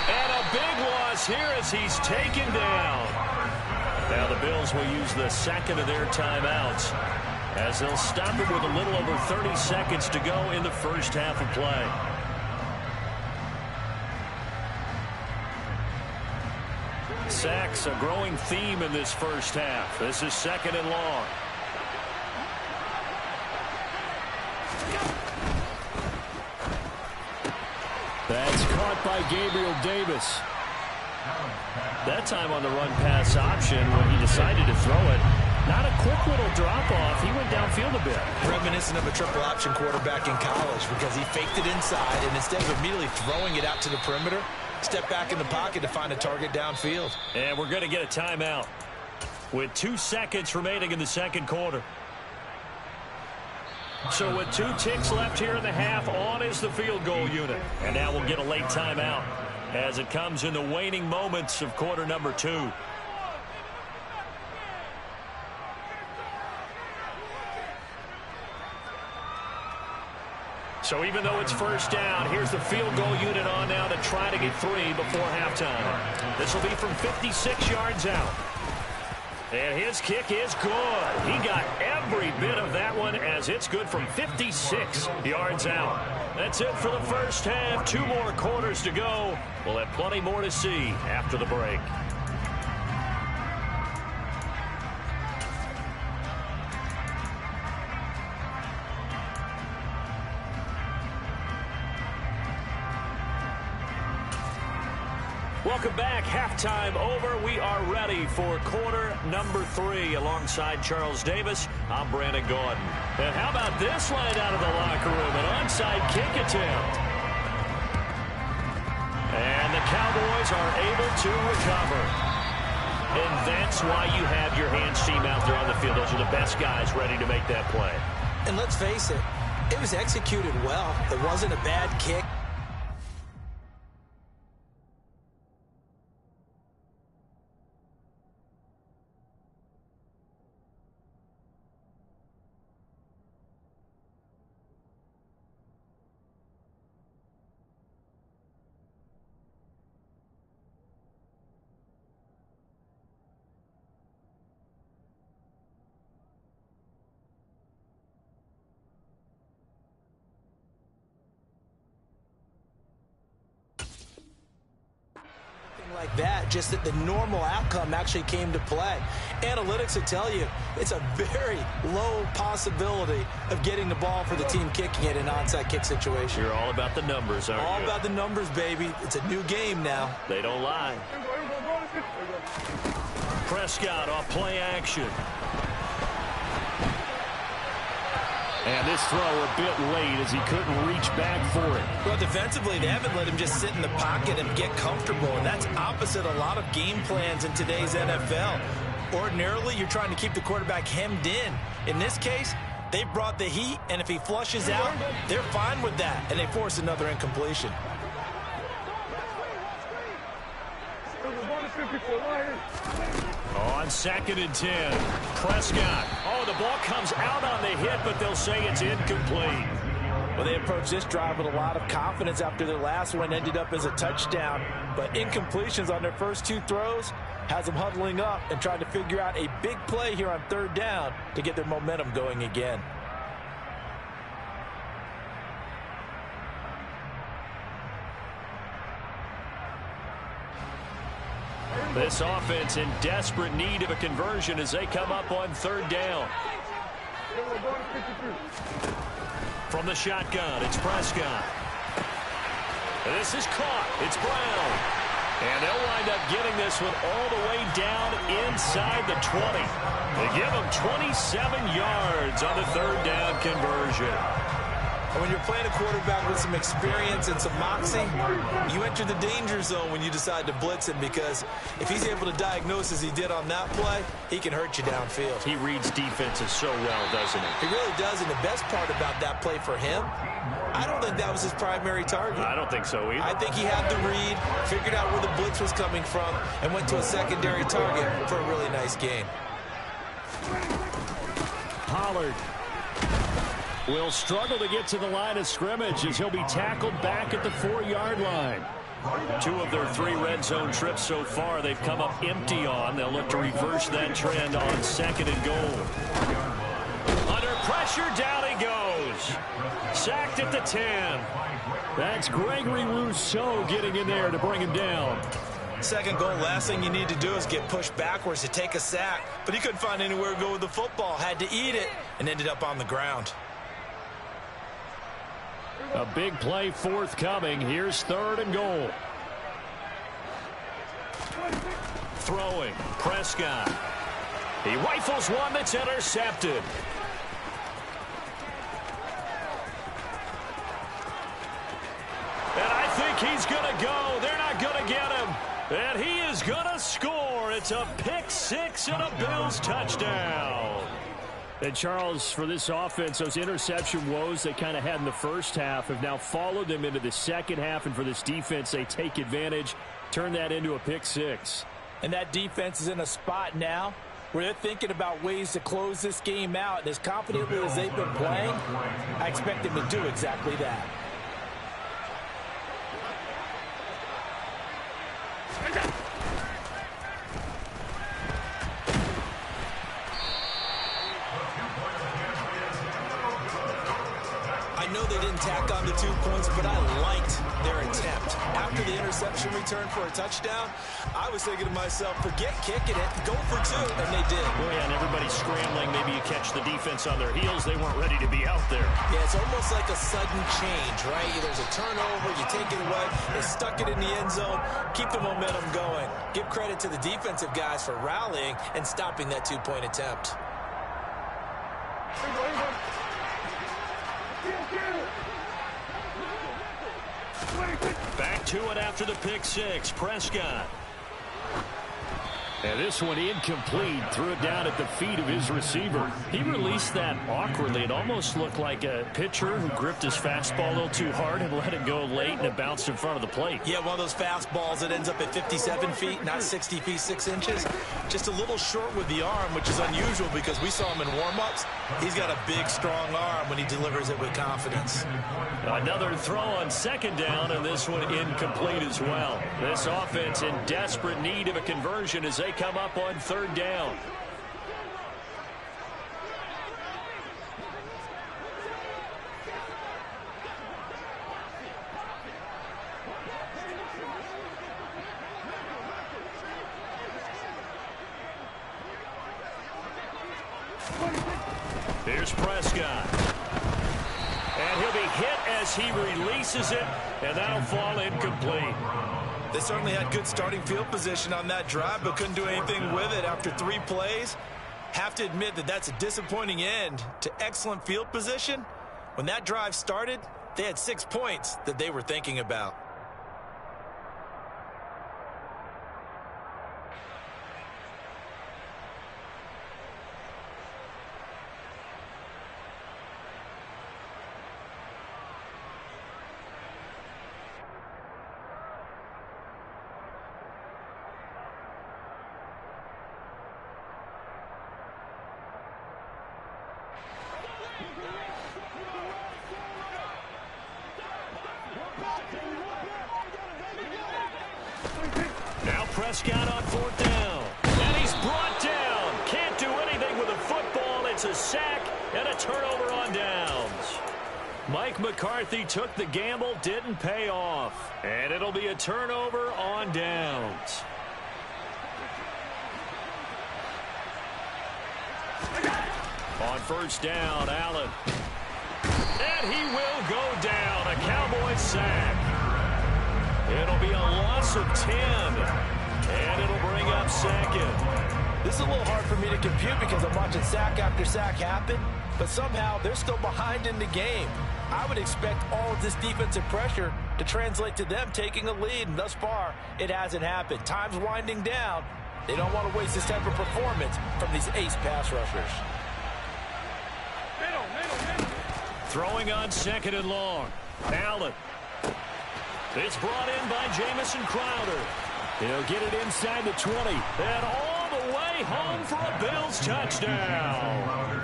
And a big loss here as he's taken down. Now the Bills will use the second of their timeouts as they'll stop it with a little over 30 seconds to go in the first half of play. Sacks, a growing theme in this first half. This is second and long. That's caught by Gabriel Davis. That time on the run-pass option when he decided to throw it. Not a quick little drop-off. He went downfield a bit. Reminiscent of a triple option quarterback in college because he faked it inside, and instead of immediately throwing it out to the perimeter, step back in the pocket to find a target downfield. And we're going to get a timeout with 2 seconds remaining in the second quarter. So with 2 ticks left here in the half, on is the field goal unit. And now we'll get a late timeout as it comes in the waning moments of quarter number 2. So even though it's first down, here's the field goal unit on now to try to get 3 before halftime. This will be from 56 yards out. And his kick is good. He got every bit of that one as it's good from 56 yards out. That's it for the first half. 2 more quarters to go. We'll have plenty more to see after the break. Welcome back. Halftime over. We are ready for quarter number 3 alongside Charles Davis. I'm Brandon Gaudin. And how about this line out of the locker room? An onside kick attempt. And the Cowboys are able to recover. And that's why you have your hands team out there on the field. Those are the best guys ready to make that play. And let's face it, it was executed well. It wasn't a bad kick. Like that, just that the normal outcome actually came to play. Analytics will tell you it's a very low possibility of getting the ball for the team kicking it in an onside kick situation. You're all about the numbers, aren't you? All about the numbers, baby. It's a new game now. They don't lie. Prescott off play action. And this throw a bit late as he couldn't reach back for it. Well, defensively, they haven't let him just sit in the pocket and get comfortable, and that's opposite a lot of game plans in today's NFL. Ordinarily, you're trying to keep the quarterback hemmed in. In this case, they brought the heat, and if he flushes out, they're fine with that, and they force another incompletion. On 2nd and 10, Prescott. Oh, the ball comes out on the hit, but they'll say it's incomplete. Well, they approached this drive with a lot of confidence after their last one ended up as a touchdown. But incompletions on their first 2 throws has them huddling up and trying to figure out a big play here on 3rd down to get their momentum going again. This offense in desperate need of a conversion as they come up on 3rd down. From the shotgun, it's Prescott. This is caught. It's Brown. And they'll wind up getting this one all the way down inside the 20. They give them 27 yards on the 3rd down conversion. And when you're playing a quarterback with some experience and some moxie, you enter the danger zone when you decide to blitz him, because if he's able to diagnose as he did on that play, he can hurt you downfield. He reads defenses so well, doesn't he? He really does, and the best part about that play for him, I don't think that was his primary target. I don't think so either. I think he had the read, figured out where the blitz was coming from, and went to a secondary target for a really nice gain. Pollard will struggle to get to the line of scrimmage as he'll be tackled back at the 4-yard line. 2 of their 3 red zone trips so far they've come up empty on. They'll look to reverse that trend on 2nd and goal. Under pressure, down he goes. Sacked at the 10. That's Gregory Rousseau getting in there to bring him down. 2nd goal, last thing you need to do is get pushed backwards to take a sack. But he couldn't find anywhere to go with the football. Had to eat it and ended up on the ground. A big play forthcoming. Here's 3rd and goal. Throwing, Prescott. He rifles one that's intercepted. And I think he's going to go. They're not going to get him. And he is going to score. It's a pick 6 and a Bills touchdown. And Charles, for this offense, those interception woes they kind of had in the first half have now followed them into the second half. And for this defense, they take advantage, turn that into a pick 6. And that defense is in a spot now where they're thinking about ways to close this game out. And as confidently as they've been playing, I expect them to do exactly that. tack on the 2 points, but I liked their attempt. After the interception return for a touchdown, I was thinking to myself, forget kicking it, go for 2, and they did. Well, yeah, and everybody's scrambling. Maybe you catch the defense on their heels. They weren't ready to be out there. Yeah, it's almost like a sudden change, right? There's a turnover, you take it away, they stuck it in the end zone, keep the momentum going. Give credit to the defensive guys for rallying and stopping that 2-point attempt. Back to it after the pick 6. Prescott. And this one incomplete. Threw it down at the feet of his receiver. He released that awkwardly. It almost looked like a pitcher who gripped his fastball a little too hard and let it go late, and it bounced in front of the plate. Yeah, one of those fastballs that ends up at 57 feet, not 60 feet, 6 inches. Just a little short with the arm, which is unusual because we saw him in warm-ups. He's got a big, strong arm when he delivers it with confidence. Another throw on 2nd down, and this one incomplete as well. This offense in desperate need of a conversion as they come up on 3rd down. Here's Prescott. And he'll be hit as he releases it, and that'll fall incomplete. They certainly had good starting field position on that drive, but couldn't do anything with it after 3 plays. Have to admit that that's a disappointing end to excellent field position. When that drive started, they had 6 points that they were thinking about. Now Prescott on 4th down. And he's brought down. Can't do anything with a football. It's a sack and a turnover on downs. Mike McCarthy took the gamble, didn't pay off. And it'll be a turnover on downs. On 1st down, Allen. And he will go down. A Cowboys sack. It'll be a loss of 10. And it'll bring up 2nd. This is a little hard for me to compute because I'm watching sack after sack happen, but somehow they're still behind in the game. I would expect all of this defensive pressure to translate to them taking a lead, and thus far, it hasn't happened. Time's winding down. They don't want to waste this type of performance from these ace pass rushers. Throwing on 2nd and long. Allen. It's brought in by Jamison Crowder. He'll get it inside the 20. And all the way home for a Bills touchdown.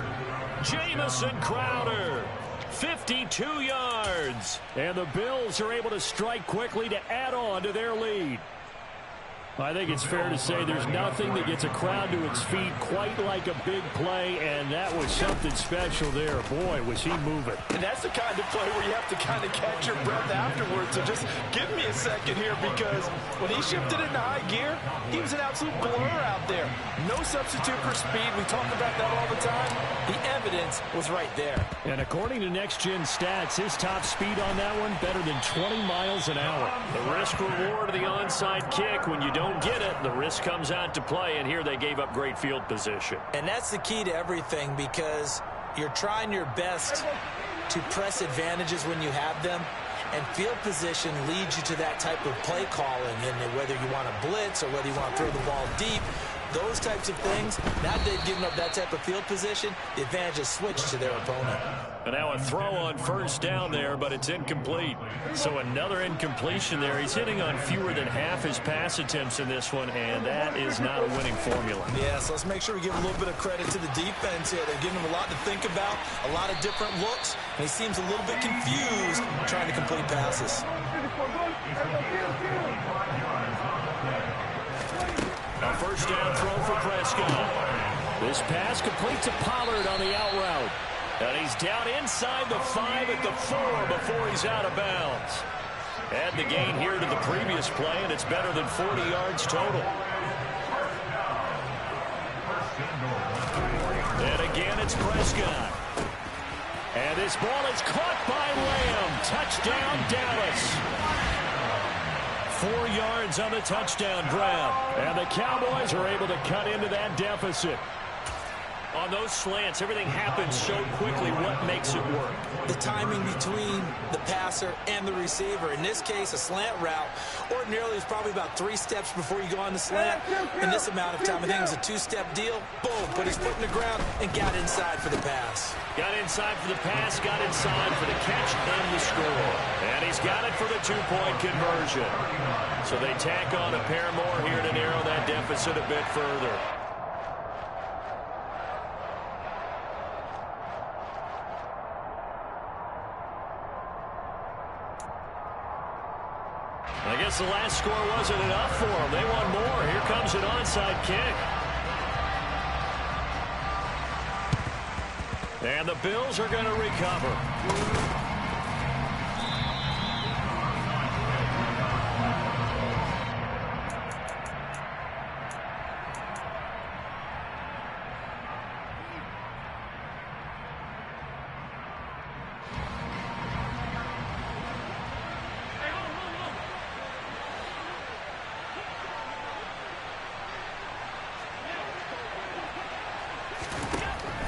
Jamison Crowder, 52 yards. And the Bills are able to strike quickly to add on to their lead. I think it's fair to say there's nothing that gets a crowd to its feet quite like a big play, and that was something special there. Boy, was he moving. And that's the kind of play where you have to kind of catch your breath afterwards. So just give me a second here, because when he shifted into high gear, he was an absolute blur out there. No substitute for speed. We talk about that all the time. The evidence was right there. And according to Next Gen Stats, his top speed on that one better than 20 miles an hour. The risk reward of the onside kick. When you don't get it, the risk comes out to play, and here they gave up great field position. And that's the key to everything, because you're trying your best to press advantages when you have them, and field position leads you to that type of play calling, and whether you want to blitz or whether you want to throw the ball deep, those types of things. Now that they've given up that type of field position, the advantage has switched to their opponent. And now a throw on 1st down there, but it's incomplete. So another incompletion there. He's hitting on fewer than half his pass attempts in this one, and that is not a winning formula. Yeah, so let's make sure we give a little bit of credit to the defense here. They're giving him a lot to think about, a lot of different looks, and he seems a little bit confused trying to complete passes. A 1st down throw for Prescott. This pass complete to Pollard on the out route. And he's down inside the 5 at the 4 before he's out of bounds. Add the gain here to the previous play, and it's better than 40 yards total. And again, it's Prescott. And this ball is caught by Lamb. Touchdown, Dallas. 4 yards on the touchdown grab. And the Cowboys are able to cut into that deficit. On those slants, everything happens so quickly. What makes it work? The timing between the passer and the receiver. In this case, a slant route ordinarily is probably about 3 steps before you go on the slant. In this amount of time, I think it was a 2-step deal. Boom, put his foot in the ground and got inside for the pass. Got inside for the pass, got inside for the catch and the score. And he's got it for the 2-point conversion. So they tack on a pair more here to narrow that deficit a bit further. I guess the last score wasn't enough for them. They want more. Here comes an onside kick. And the Bills are going to recover.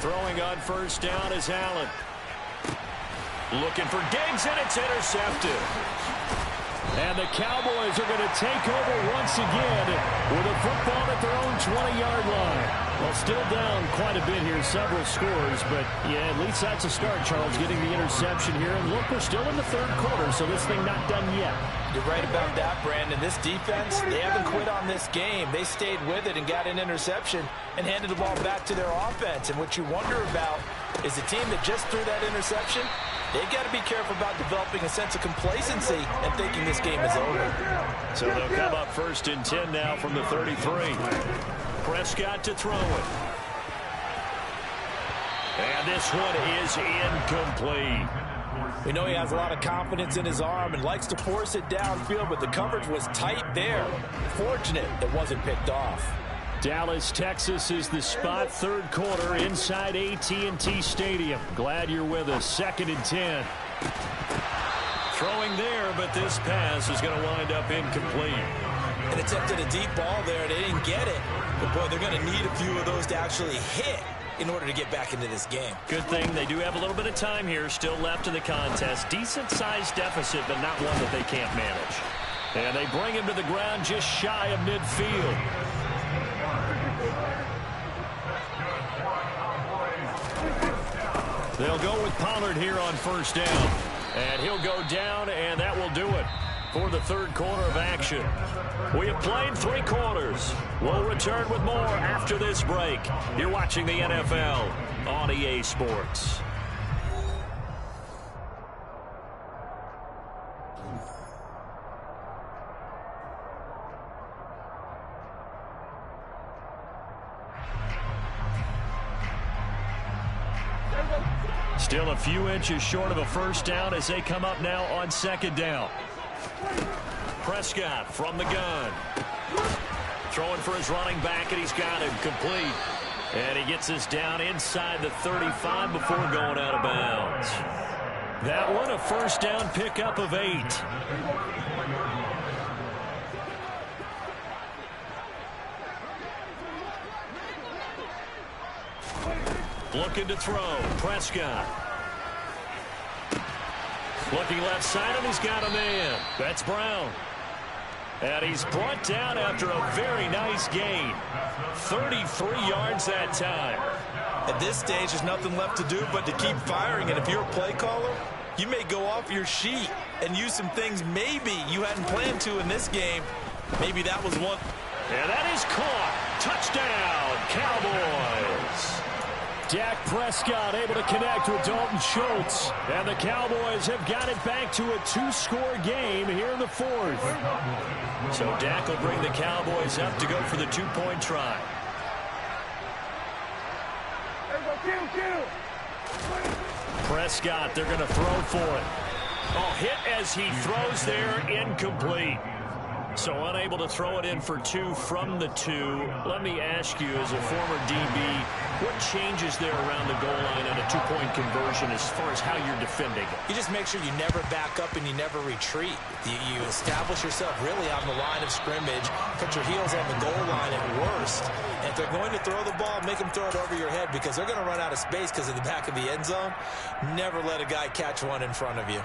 Throwing on first down is Allen. Looking for Diggs, and it's intercepted. And the Cowboys are going to take over once again with a football at their own 20-yard line. Well, still down quite a bit here, several scores, but yeah, at least that's a start, Charles, getting the interception here. And look, we're still in the third quarter, so this thing not done yet. You're right about that, Brandon. This defense, they haven't quit on this game. They stayed with it and got an interception and handed the ball back to their offense. And what you wonder about is the team that just threw that interception, they've got to be careful about developing a sense of complacency and thinking this game is over. So they'll come up first and 10 now from the 33. Prescott to throw it. And this one is incomplete. We know he has a lot of confidence in his arm and likes to force it downfield, but the coverage was tight there. Fortunate it wasn't picked off. Dallas, Texas is the spot, third quarter inside AT&T Stadium. Glad you're with us. 2nd and 10. Throwing there, but this pass is going to wind up incomplete. And attempted a deep ball there. They didn't get it. But, boy, they're going to need a few of those to actually hit in order to get back into this game. Good thing they do have a little bit of time here still left in the contest. Decent-sized deficit, but not one that they can't manage. And they bring him to the ground just shy of midfield. They'll go with Pollard here on first down. And he'll go down, and that will do it for the third quarter of action. We have played 3 quarters. We'll return with more after this break. You're watching the NFL on EA Sports. Still a few inches short of a first down as they come up now on 2nd down. Prescott from the gun. Throwing for his running back, and he's got him complete. And he gets us down inside the 35 before going out of bounds. That one, a first down pickup of 8. Looking to throw. Prescott. Looking left side, and he's got a man. That's Brown. And he's brought down after a very nice gain. 33 yards that time. At this stage, there's nothing left to do but to keep firing. And if you're a play caller, you may go off your sheet and use some things maybe you hadn't planned to in this game. Maybe that was one. And that is caught. Touchdown, Cowboys. Dak Prescott able to connect with Dalton Schultz. And the Cowboys have got it back to a 2-score game here in the 4th. So Dak will bring the Cowboys up to go for the 2-point try. Prescott, they're going to throw for it. Oh, hit as he throws there, incomplete. So unable to throw it in for 2 from the 2. Let me ask you, as a former DB, what changes there around the goal line on a 2-point conversion as far as how you're defending? You just make sure you never back up and you never retreat. You establish yourself really on the line of scrimmage, put your heels on the goal line at worst. And if they're going to throw the ball, make them throw it over your head because they're going to run out of space because of the back of the end zone. Never let a guy catch one in front of you.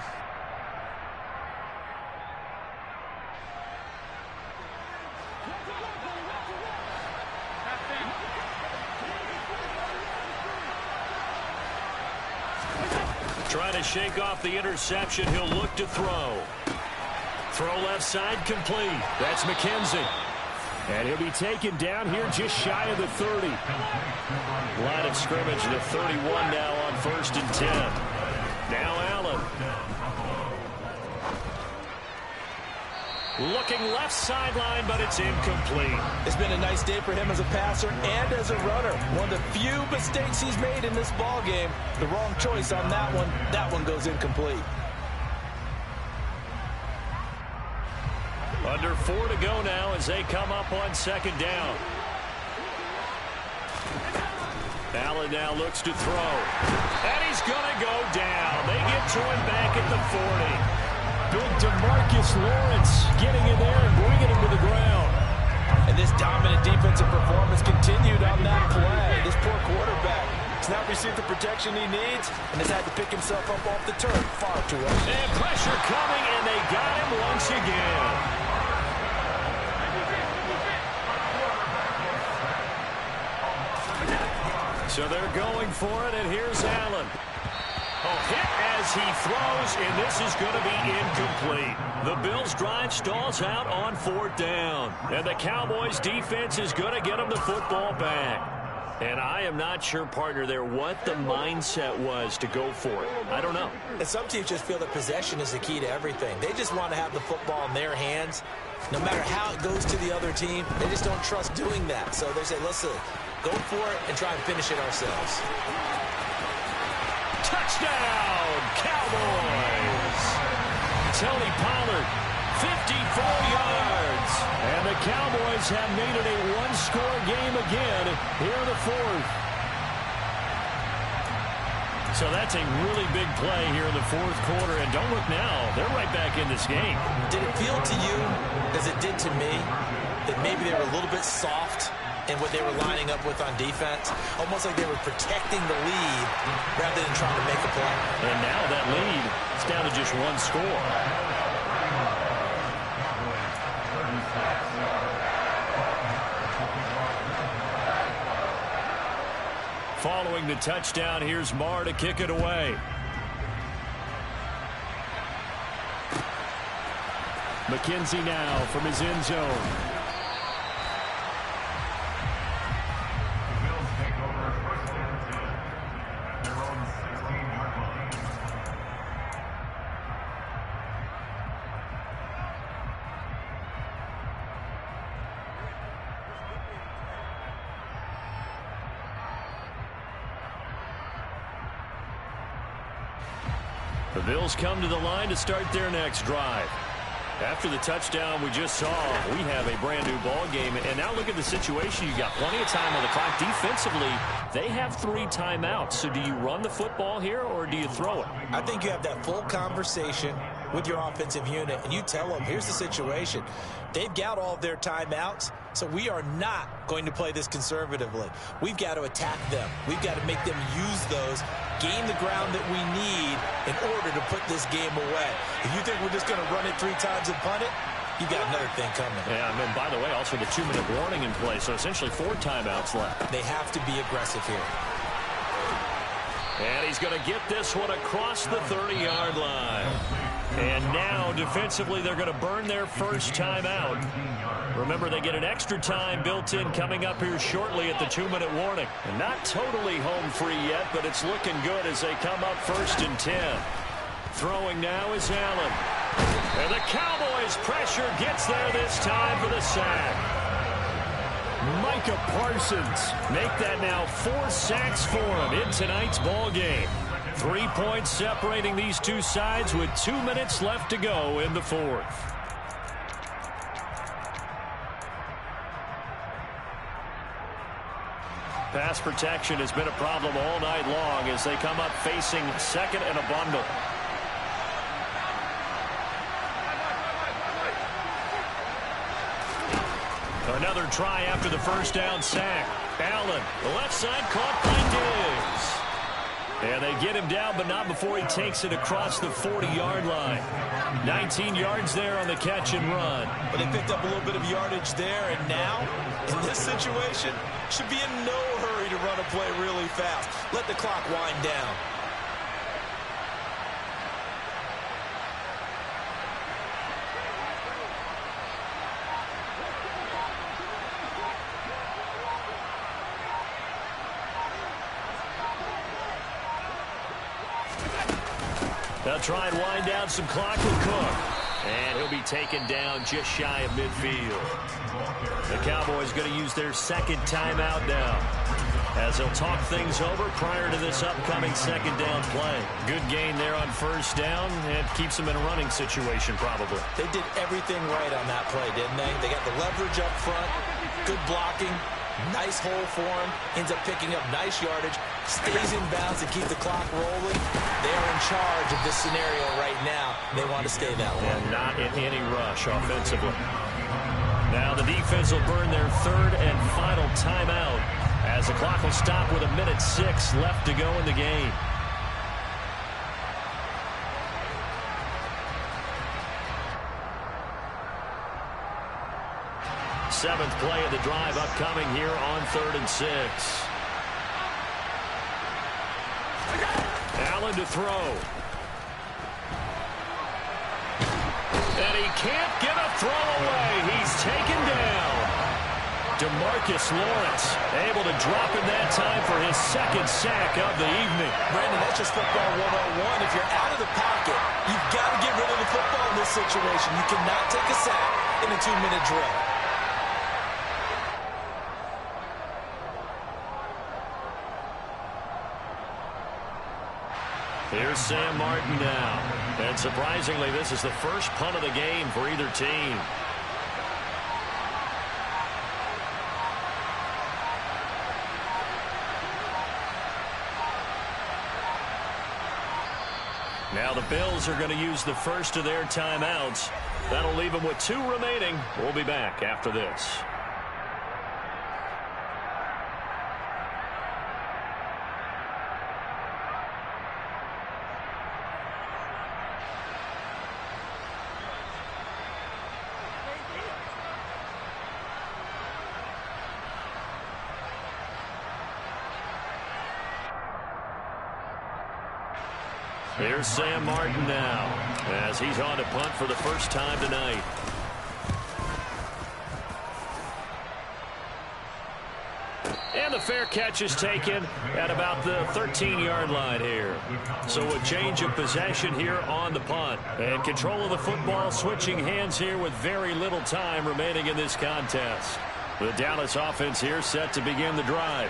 Trying to shake off the interception. He'll look to throw. Throw left side complete. That's McKenzie. And he'll be taken down here just shy of the 30. Line of scrimmage, the 31 now on 1st and 10. Now Allen. Looking left sideline, but it's incomplete. It's been a nice day for him as a passer and as a runner. One of the few mistakes he's made in this ball game. The wrong choice on that one. That one goes incomplete. Under 4 to go now as they come up on 2nd down. Allen now looks to throw. And he's going to go down. They get to him back at the 40. Big DeMarcus Lawrence getting in there and bringing him to the ground. And this dominant defensive performance continued on that play. This poor quarterback has not received the protection he needs and has had to pick himself up off the turf far too often. And pressure coming, and they got him once again. So they're going for it, and here's Allen. Oh, hit as he throws, and this is going to be incomplete. The Bills' drive stalls out on 4th down. And the Cowboys' defense is going to get them the football back. And I am not sure, partner, there what the mindset was to go for it. I don't know. And some teams just feel that possession is the key to everything. They just want to have the football in their hands. No matter how it goes to the other team, they just don't trust doing that. So they say, listen, go for it and try and finish it ourselves. Touchdown, Cowboys! Tony Pollard, 54 yards. And the Cowboys have made it a one-score game again here in the 4th. So that's a really big play here in the 4th quarter. And don't look now, they're right back in this game. Did it feel to you, as it did to me, that maybe they were a little bit soft in what they were lining up with on defense? Almost like they were protecting the lead rather than trying to make a play. And now that lead is down to just 1 score. Following the touchdown, here's Marr to kick it away. McKenzie now from his end zone. The Bills come to the line to start their next drive. After the touchdown we just saw, we have a brand new ball game. And now look at the situation. You got plenty of time on the clock. Defensively, they have 3 timeouts. So do you run the football here or do you throw it? I think you have that full conversation with your offensive unit, and you tell them, here's the situation. They've got all of their timeouts, so we are not going to play this conservatively. We've got to attack them. We've got to make them use those, gain the ground that we need in order to put this game away. If you think we're just going to run it 3 times and punt it, you've got another thing coming. Yeah, and then, by the way, also the 2-minute warning in play, so essentially 4 timeouts left. They have to be aggressive here. And he's going to get this one across the 30-yard line. And now, defensively, they're going to burn their first timeout. Remember, they get an extra time built in coming up here shortly at the 2-minute warning. And not totally home free yet, but it's looking good as they come up 1st and 10. Throwing now is Allen. And the Cowboys' pressure gets there this time for the sack. Micah Parsons. Make that now 4 sacks for him in tonight's ball game. 3 points separating these two sides with 2 minutes left to go in the fourth. Pass protection has been a problem all night long as they come up facing second and a bundle. Another try after the first down sack. Allen, the left side caught by Diggs. And they get him down, but not before he takes it across the 40-yard line. 19 yards there on the catch and run. But they picked up a little bit of yardage there, and now, in this situation, should be in no hurry to run a play really fast. Let the clock wind down. They'll try and wind down some clock with Cook. And he'll be taken down just shy of midfield. The Cowboys going to use their second timeout now, as they'll talk things over prior to this upcoming second down play. Good gain there on first down, and keeps them in a running situation probably. They did everything right on that play, didn't they? They got the leverage up front, good blocking, nice hole for him, ends up picking up nice yardage, stays in bounds to keep the clock rolling. They are in charge of this scenario right now. They want to stay that way. And not in any rush offensively. Now the defense will burn their third and final timeout, as the clock will stop with 1:06 left to go in the game. Seventh play of the drive upcoming here on 3rd and 6. Allen to throw. And he can't get a throw away. He's taken down. DeMarcus Lawrence able to drop in that time for his second sack of the evening. Brandon, that's just football 101. If you're out of the pocket, you've got to get rid of the football in this situation. You cannot take a sack in a 2-minute drill. Here's Sam Martin now. And surprisingly, this is the first punt of the game for either team. Now the Bills are going to use the first of their timeouts. That'll leave them with 2 remaining. We'll be back after this. Here's Sam Martin now, as he's on to punt for the first time tonight. And the fair catch is taken at about the 13-yard line here. So a change of possession here on the punt. And control of the football switching hands here with very little time remaining in this contest. The Dallas offense here set to begin the drive.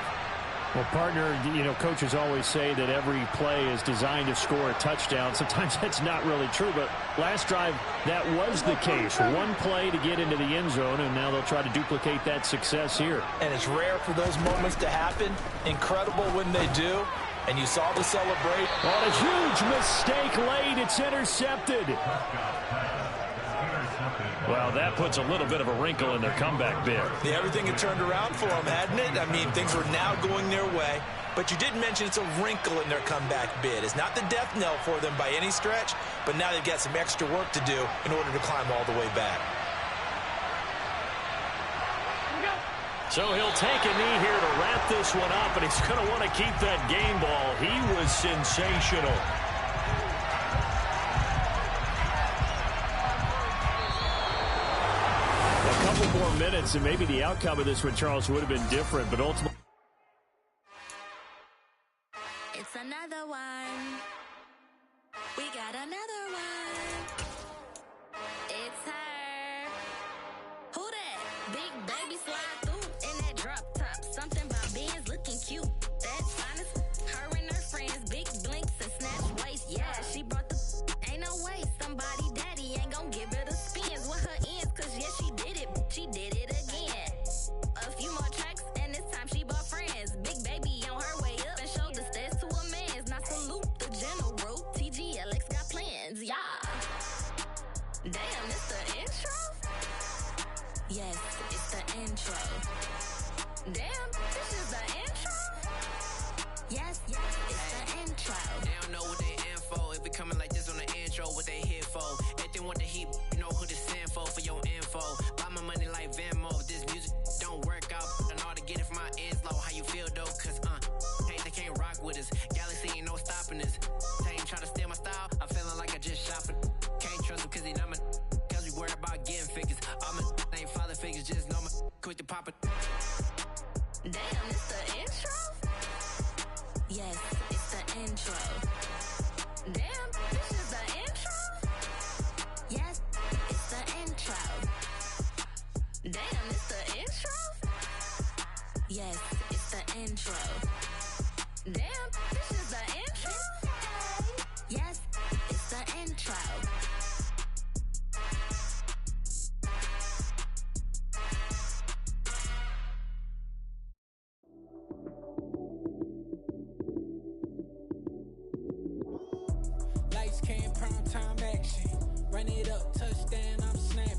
Well, partner, you know, coaches always say that every play is designed to score a touchdown. Sometimes that's not really true, but last drive, that was the case. One play to get into the end zone, and now they'll try to duplicate that success here. And it's rare for those moments to happen. Incredible when they do. And you saw the celebration. Oh, a huge mistake late. It's intercepted. Well, that puts a little bit of a wrinkle in their comeback bid. Yeah, everything had turned around for them, hadn't it? I mean, things were now going their way. But you did mention it's a wrinkle in their comeback bid. It's not the death knell for them by any stretch, but now they've got some extra work to do in order to climb all the way back. So he'll take a knee here to wrap this one up, and he's going to want to keep that game ball. He was sensational. Couple more minutes, and maybe the outcome of this one, Charles, would have been different, but ultimately. It's another one. We got another one. It's her. Who that? Big baby slide through in that want the heat, you know who to send for your info. Buy my money like Venmo. This music don't work out, and all to get it from my ends low. How you feel though? Cause hey, they can't rock with us. Galaxy ain't no stopping us. Ain't try to steal my style. I'm feeling like I just shopping. Can't trust him cause he not my. Cause we worried about getting figures. All my ain't father figures, just know my quick to pop it. Damn, it's the intro? Yes, it's the intro. Damn, this is the intro? Yes, it's the intro. Damn, it's the intro? Yes, it's the intro. Damn, this is the intro? Yes, it's the intro. Lights came, prime time action. Run it up, touchdown, I'm snapping.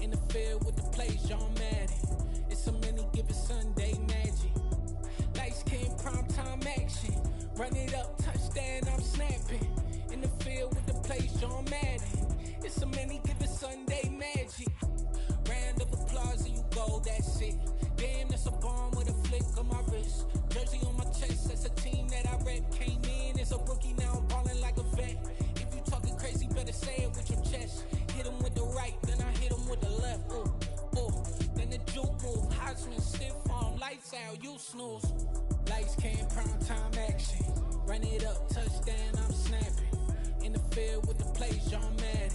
In the field with the plays, John Madden. It's a many given Sunday magic. Lights came, prime time action. Run it up, touchdown, I'm snapping. In the field with the plays, John Madden. It's a many given Sunday magic. Round of applause and you go, that's it. Damn, that's a bomb with a flick on my wrist. Jersey on my chest, that's a team that I rep. Came in as a rookie, now I'm ballin' like a vet. If you talking crazy, better say it with your chest. Hit him with the right, then I hit him with the left. Ooh, ooh, then the juke move. Heisman, stiff arm, lights out, you snooze. Lights came, prime time action. Run it up, touchdown, I'm snapping. In the field with the plays, John Madden.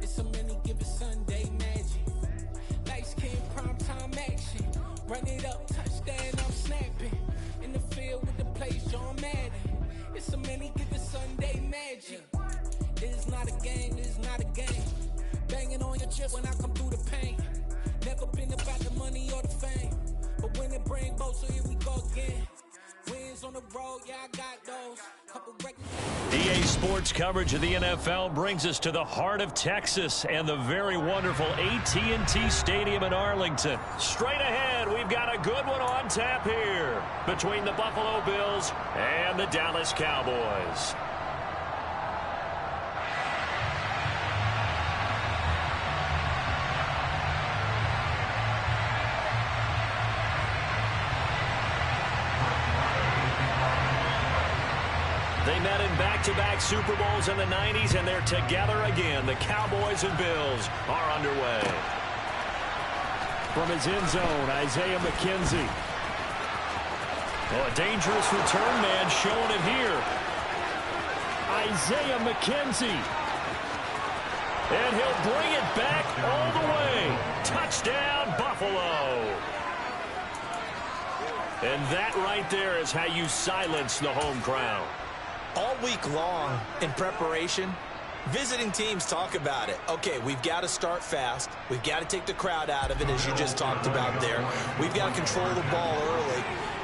It's a many given Sunday magic. Lights came, prime time action. Run it up, touchdown, I'm snapping. In the field with the plays, John Madden. It's a many given Sunday magic. This is not a game, this is not a game. Banging on your chest when I come through the pain. Never been about the money or the fame. But when it bring both, so here we go again. Wins on the road, yeah, I got those. Couple records. EA Sports coverage of the NFL brings us to the heart of Texas and the very wonderful AT&T Stadium in Arlington. Straight ahead, we've got a good one on tap here between the Buffalo Bills and the Dallas Cowboys. They met in back-to-back Super Bowls in the 90s, and they're together again. The Cowboys and Bills are underway. From his end zone, Isaiah McKenzie. Oh, a dangerous return man showing it here. Isaiah McKenzie. And he'll bring it back all the way. Touchdown, Buffalo. And that right there is how you silence the home crowd. All week long in preparation, visiting teams talk about it. Okay, we've got to start fast. We've got to take the crowd out of it, as you just talked about there. We've got to control the ball early.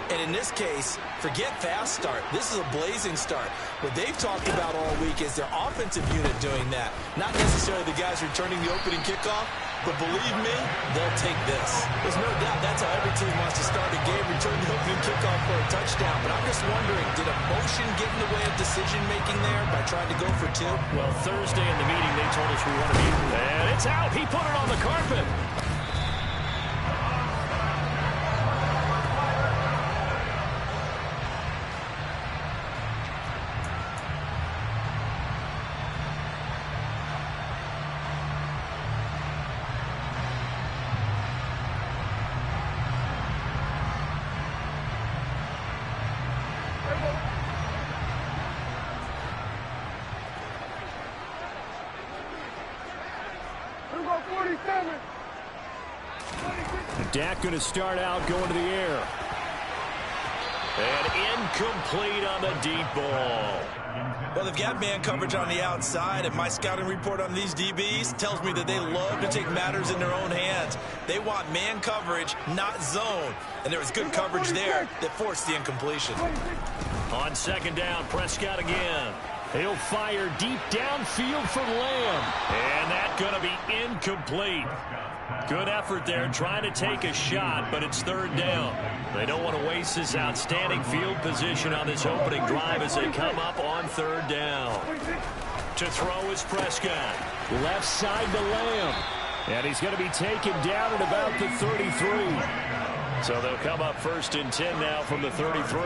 And in this case, forget fast start. This is a blazing start. What they've talked about all week is their offensive unit doing that. Not necessarily the guys returning the opening kickoff, but believe me, they'll take this. There's no doubt that's how every team wants to start a game, return the opening kickoff for a touchdown. But I'm just wondering, did emotion get in the way of decision-making there by trying to go for two? Well, Thursday in the meeting, they told us we want to be... And it's out. He put it on the carpet. Dak going to start out going to the air. And incomplete on the deep ball. Well, they've got man coverage on the outside, and my scouting report on these DBs tells me that they love to take matters in their own hands. They want man coverage, not zone. And there was good coverage there that forced the incompletion. On second down, Prescott again. He'll fire deep downfield for Lamb. And that's going to be incomplete. Good effort there, trying to take a shot, but it's third down. They don't want to waste this outstanding field position on this opening drive as they come up on third down. To throw is Prescott. Left side to Lamb. And he's going to be taken down at about the 33. So they'll come up 1st and 10 now from the 33.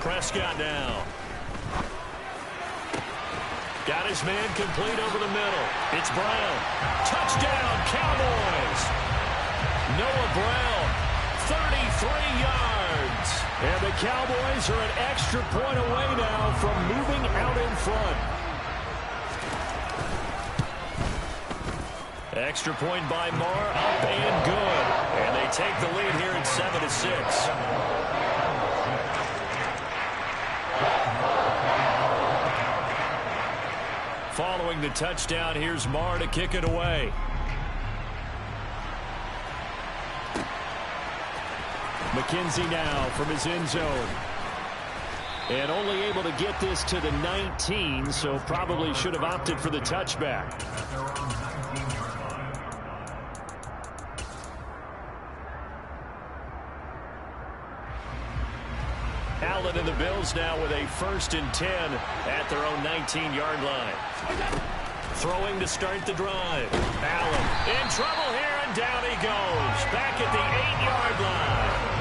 Prescott now. Got his man complete over the middle. It's Brown. Touchdown, Cowboys. Noah Brown, 33 yards. And the Cowboys are an extra point away now from moving out in front. Extra point by Moore, up and good. And they take the lead here at 7-6. Following the touchdown, here's Moore to kick it away. McKenzie now from his end zone. And only able to get this to the 19, so probably should have opted for the touchback. Allen and the Bills now with a 1st and 10 at their own 19-yard line. Throwing to start the drive. Allen in trouble here, and down he goes. Back at the 8-yard line.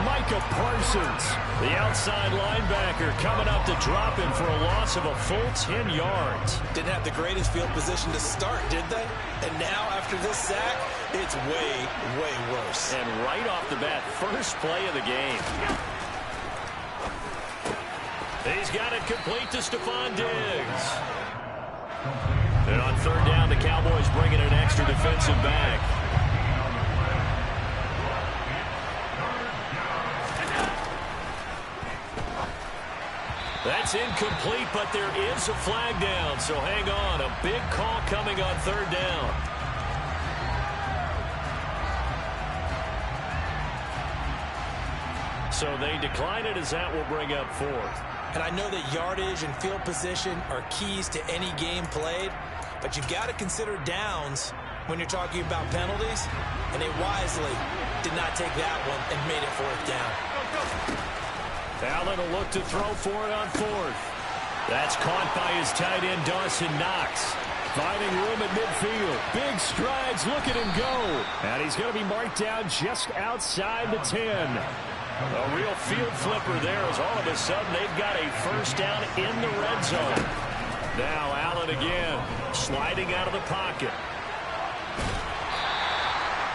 Micah Parsons, the outside linebacker, coming up to drop him for a loss of a full 10 yards. Didn't have the greatest field position to start, did they? And now, after this sack, it's way, way worse. And right off the bat, first play of the game. He's got it complete to Stephon Diggs. And on 3rd down, the Cowboys bringing an extra defensive back. That's incomplete, but there is a flag down, so hang on. A big call coming on 3rd down. So they decline it, as that will bring up 4th. And I know that yardage and field position are keys to any game played, but you've got to consider downs when you're talking about penalties, and they wisely did not take that one and made it 4th down. Allen will look to throw for it on 4th. That's caught by his tight end, Dawson Knox. Finding room at midfield. Big strides, look at him go. And he's going to be marked down just outside the 10. A real field flipper there, as all of a sudden they've got a 1st down in the red zone. Now Allen again, sliding out of the pocket.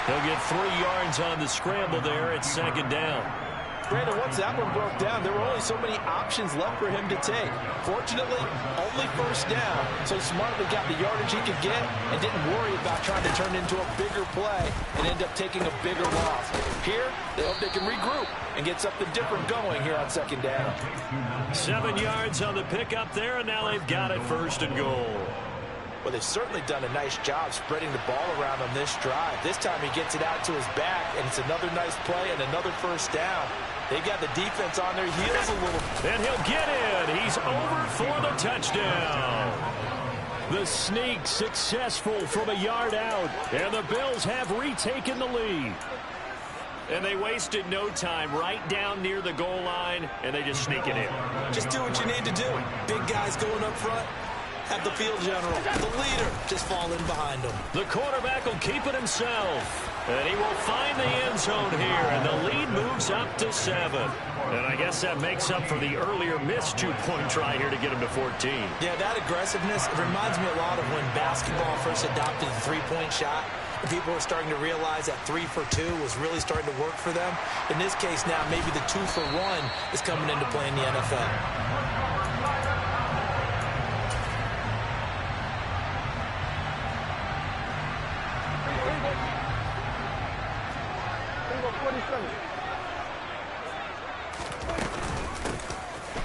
He'll get 3 yards on the scramble there at 2nd down. Brandon, once that one broke down, there were only so many options left for him to take. Fortunately, only 1st down, so smartly got the yardage he could get and didn't worry about trying to turn it into a bigger play and end up taking a bigger loss. Here, they hope they can regroup and get something different going here on 2nd down. 7 yards on the pickup there, and now they've got it 1st and goal. Well, they've certainly done a nice job spreading the ball around on this drive. This time he gets it out to his back, and it's another nice play and another 1st down. They've got the defense on their heels a little. And he'll get in. He's over for the touchdown. The sneak successful from a yard out, and the Bills have retaken the lead. And they wasted no time right down near the goal line, and they just sneak it in. Just do what you need to do. Big guys going up front. Have the field general, the leader, just fall in behind him. The quarterback will keep it himself. And he will find the end zone here, and the lead moves up to 7. And I guess that makes up for the earlier missed 2-point try here to get him to 14. Yeah, that aggressiveness, it reminds me a lot of when basketball first adopted the 3-point shot. And people were starting to realize that 3 for 2 was really starting to work for them. In this case now, maybe the 2 for 1 is coming into play in the NFL.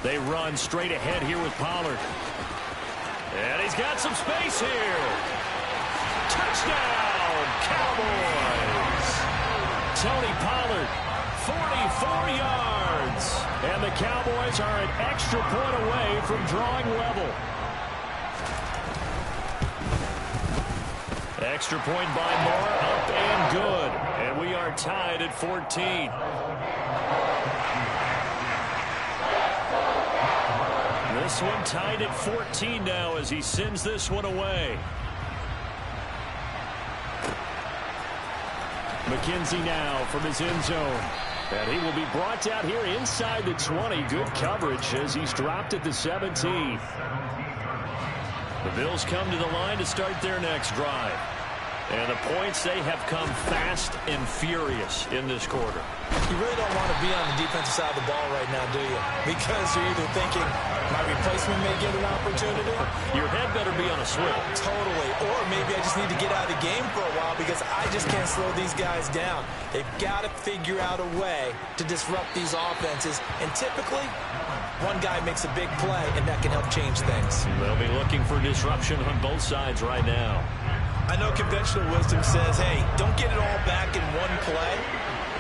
They run straight ahead here with Pollard. And he's got some space here. Touchdown, Cowboys. Tony Pollard, 44 yards. And the Cowboys are an extra point away from drawing level. Extra point by Moore, up and good. And we are tied at 14. This one tied at 14 now as he sends this one away. McKenzie now from his end zone. And he will be brought down here inside the 20. Good coverage as he's dropped at the 17. The Bills come to the line to start their next drive. And the points, they have come fast and furious in this quarter. You really don't want to be on the defensive side of the ball right now, do you? Because you're either thinking, my replacement may get an opportunity. Your head better be on a swivel. Totally. Or maybe I just need to get out of the game for a while because I just can't slow these guys down. They've got to figure out a way to disrupt these offenses. And typically, one guy makes a big play, and that can help change things. They'll be looking for disruption on both sides right now. I know conventional wisdom says, hey, don't get it all back in one play.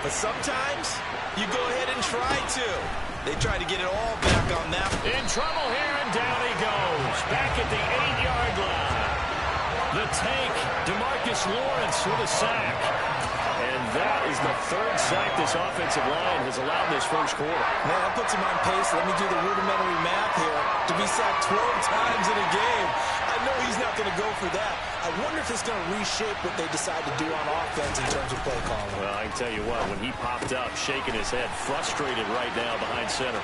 But sometimes you go ahead and try to. They try to get it all back on that. In trouble here, and down he goes. Back at the 8-yard line. The tank, DeMarcus Lawrence with a sack. And that is the third sack this offensive line has allowed this first quarter. Man, that puts him on pace. Let me do the rudimentary math here. To be sacked 12 times in a game. I know he's not going to go for that. I wonder if it's going to reshape what they decide to do on offense in terms of play calling. Well, I can tell you what, when he popped up, shaking his head, frustrated right now behind center.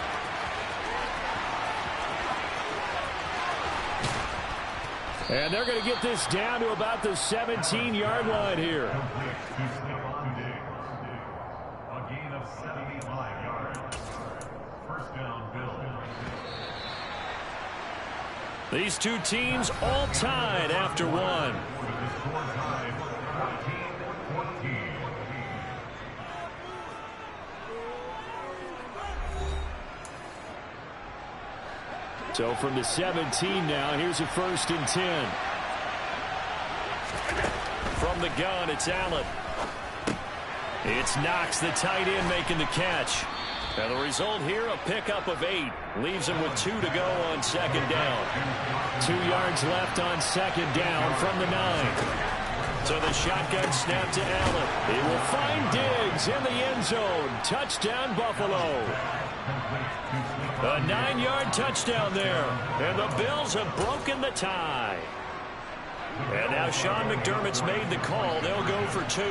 And they're going to get this down to about the 17-yard line here. A gain of 75 yards. First down, Bills. These two teams all tied after one. So from the 17 now, here's a 1st and 10. From the gun, it's Allen. It's Knox, the tight end, making the catch. And the result here, a pickup of 8. Leaves him with 2 to go on second down. 2 yards left on second down from the 9. So the shotgun snap to Allen. He will find Diggs in the end zone. Touchdown, Buffalo. A 9-yard touchdown there. And the Bills have broken the tie. And now Sean McDermott's made the call. They'll go for 2.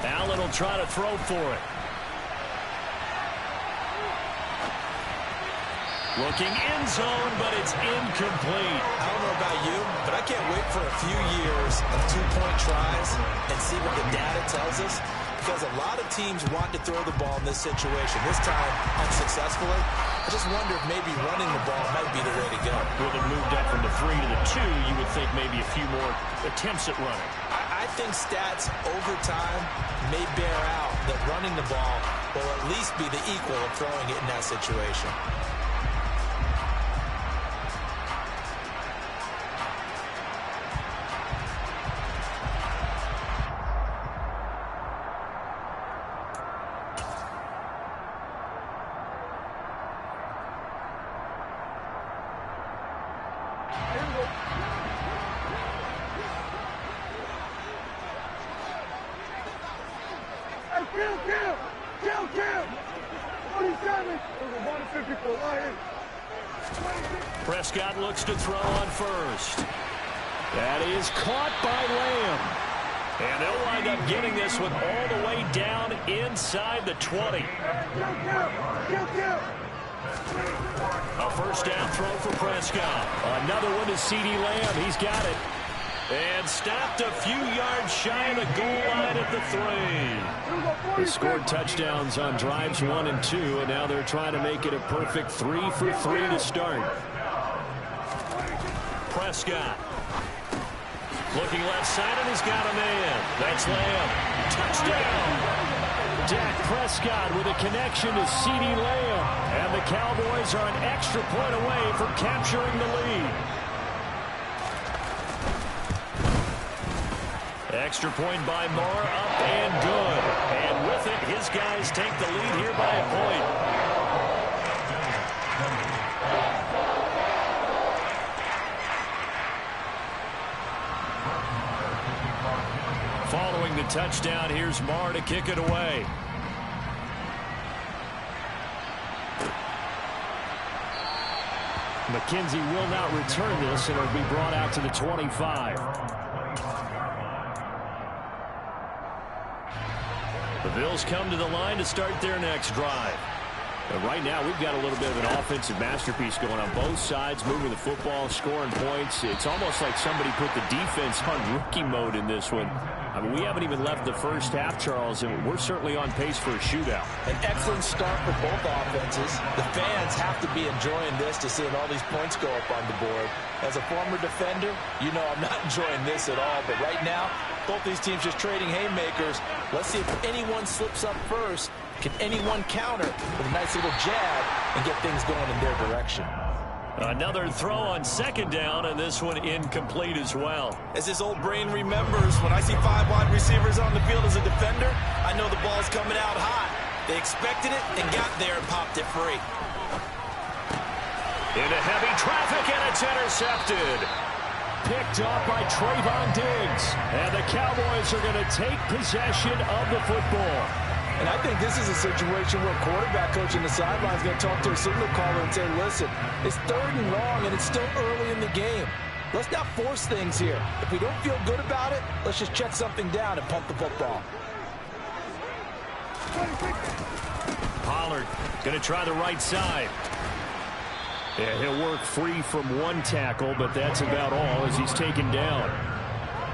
Allen will try to throw for it. Looking end zone, but it's incomplete. I don't know about you, but I can't wait for a few years of 2-point tries and see what the data tells us. Because a lot of teams want to throw the ball in this situation. This time, unsuccessfully. I just wonder if maybe running the ball might be the way to go. With it moved up from the 3 to the 2, you would think maybe a few more attempts at running. I think stats over time may bear out that running the ball will at least be the equal of throwing it in that situation. Prescott looks to throw on first. That is caught by Lamb. And they'll wind up getting this one all the way down inside the 20. A first down throw for Prescott. Another one to CeeDee Lamb. He's got it. And stopped a few yards shy of the goal line at the 3. They scored touchdowns on drives 1 and 2, and now they're trying to make it a perfect 3 for 3 to start. Prescott. Looking left side, and he's got a man. That's Lamb. Touchdown! Dak Prescott with a connection to CeeDee Lamb. And the Cowboys are an extra point away from capturing the lead. Extra point by Moore, up and good. And with it, his guys take the lead here by a point. Following the touchdown, here's Marr to kick it away. McKenzie will not return this, and it'll be brought out to the 25. The Bills come to the line to start their next drive. And right now, we've got a little bit of an offensive masterpiece going on both sides, moving the football, scoring points. It's almost like somebody put the defense on rookie mode in this one. I mean, we haven't even left the first half, Charles, and we're certainly on pace for a shootout. An excellent start for both offenses. The fans have to be enjoying this to seeing all these points go up on the board. As a former defender, you know I'm not enjoying this at all. But right now, both these teams just trading haymakers. Let's see if anyone slips up first. Can anyone counter with a nice little jab and get things going in their direction? Another throw on second down, and this one incomplete as well. As his old brain remembers, when I see 5 wide receivers on the field as a defender, I know the ball's coming out hot. They expected it and got there and popped it free. Into heavy traffic, and it's intercepted. Picked off by Trayvon Diggs. And the Cowboys are going to take possession of the football. And I think this is a situation where quarterback coach in the sideline is going to talk to a signal caller and say, listen, it's 3rd and long, and it's still early in the game. Let's not force things here. If we don't feel good about it, let's just check something down and pump the football. Pollard going to try the right side. Yeah, he'll work free from one tackle, but that's about all as he's taken down.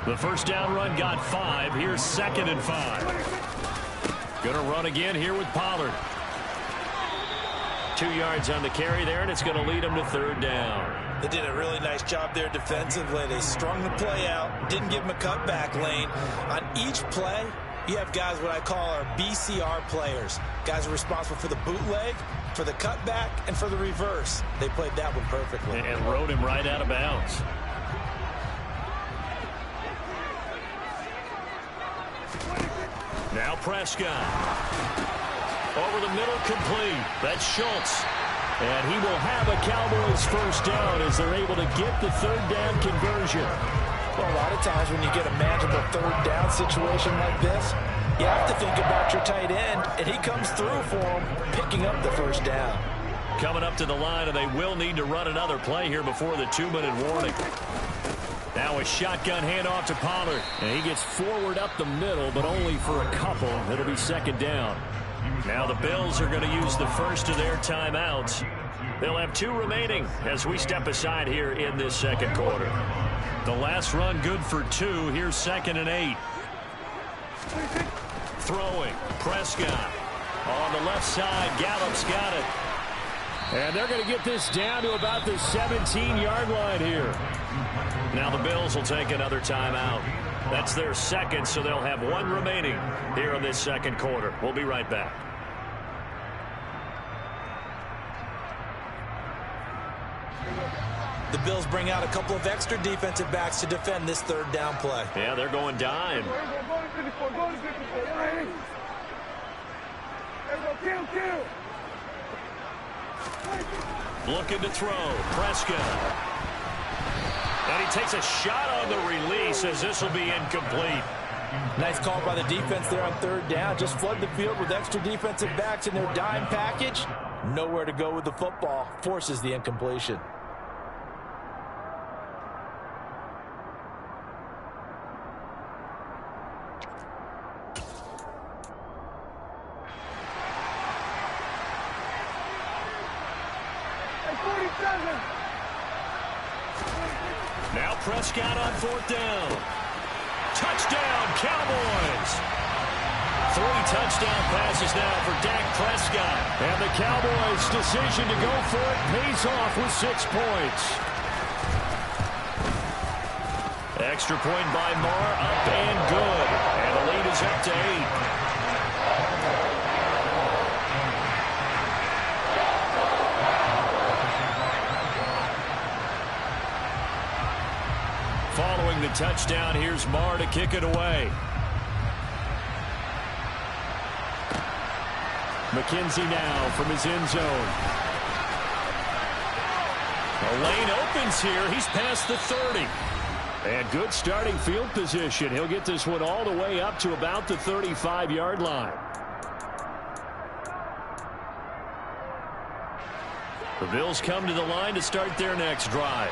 The first down run got 5. Here's 2nd and 5. Going to run again here with Pollard. 2 yards on the carry there, and it's going to lead him to 3rd down. They did a really nice job there defensively. They strung the play out, didn't give him a cutback lane. On each play, you have guys what I call our BCR players. Guys are responsible for the bootleg, for the cutback, and for the reverse. They played that one perfectly. And rode him right out of bounds. Now Prescott. Over the middle, complete. That's Schultz. And he will have a Cowboys first down as they're able to get the 3rd down conversion. Well, a lot of times when you get a manageable 3rd down situation like this, you have to think about your tight end, and he comes through for him, picking up the 1st down. Coming up to the line, and they will need to run another play here before the 2-minute warning. Now a shotgun handoff to Pollard. And he gets forward up the middle, but only for a couple. It'll be 2nd down. Now the Bills are going to use the first of their timeouts. They'll have 2 remaining as we step aside here in this 2nd quarter. The last run good for 2. Here's 2nd and 8. Throwing. Prescott. On the left side, Gallup's got it. And they're going to get this down to about the 17-yard line here. Now the Bills will take another timeout. That's their 2nd, so they'll have 1 remaining here in this 2nd quarter. We'll be right back. The Bills bring out a couple of extra defensive backs to defend this 3rd down play. Yeah, they're going dime. Looking to throw. Prescott. And he takes a shot on the release as this will be incomplete. Nice call by the defense there on 3rd down. Just flood the field with extra defensive backs in their dime package. Nowhere to go with the football. Forces the incompletion. Now Prescott on 4th down. Touchdown, Cowboys. 3 touchdown passes now for Dak Prescott. And the Cowboys' decision to go for it pays off with 6 points. Extra point by Marr, up and good. And the lead is up to 8. Following the touchdown, here's Marr to kick it away. McKenzie now from his end zone. The lane opens here. He's past the 30. And good starting field position. He'll get this one all the way up to about the 35-yard line. The Bills come to the line to start their next drive.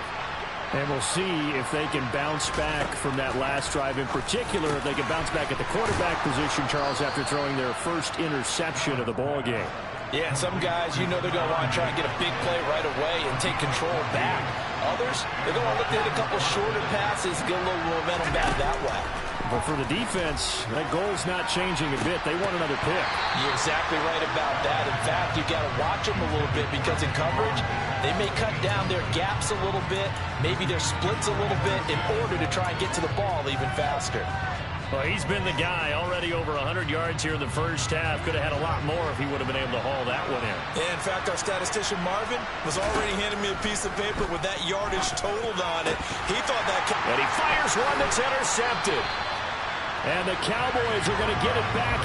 And we'll see if they can bounce back from that last drive, in particular, if they can bounce back at the quarterback position, Charles, after throwing their first interception of the ball game. Yeah, some guys, you know they're going to want to try and get a big play right away and take control back. Others, they're going to look to hit a couple shorter passes, get a little momentum back that way. But for the defense, that goal's not changing a bit. They want another pick. You're exactly right about that. In fact, you got to watch them a little bit because in coverage, they may cut down their gaps a little bit, maybe their splits a little bit in order to try and get to the ball even faster. Well, he's been the guy already over 100 yards here in the first half. Could have had a lot more if he would have been able to haul that one in. Yeah, in fact, our statistician Marvin was already handing me a piece of paper with that yardage totaled on it. He thought that... And he fires one that's intercepted. And the Cowboys are going to get it back.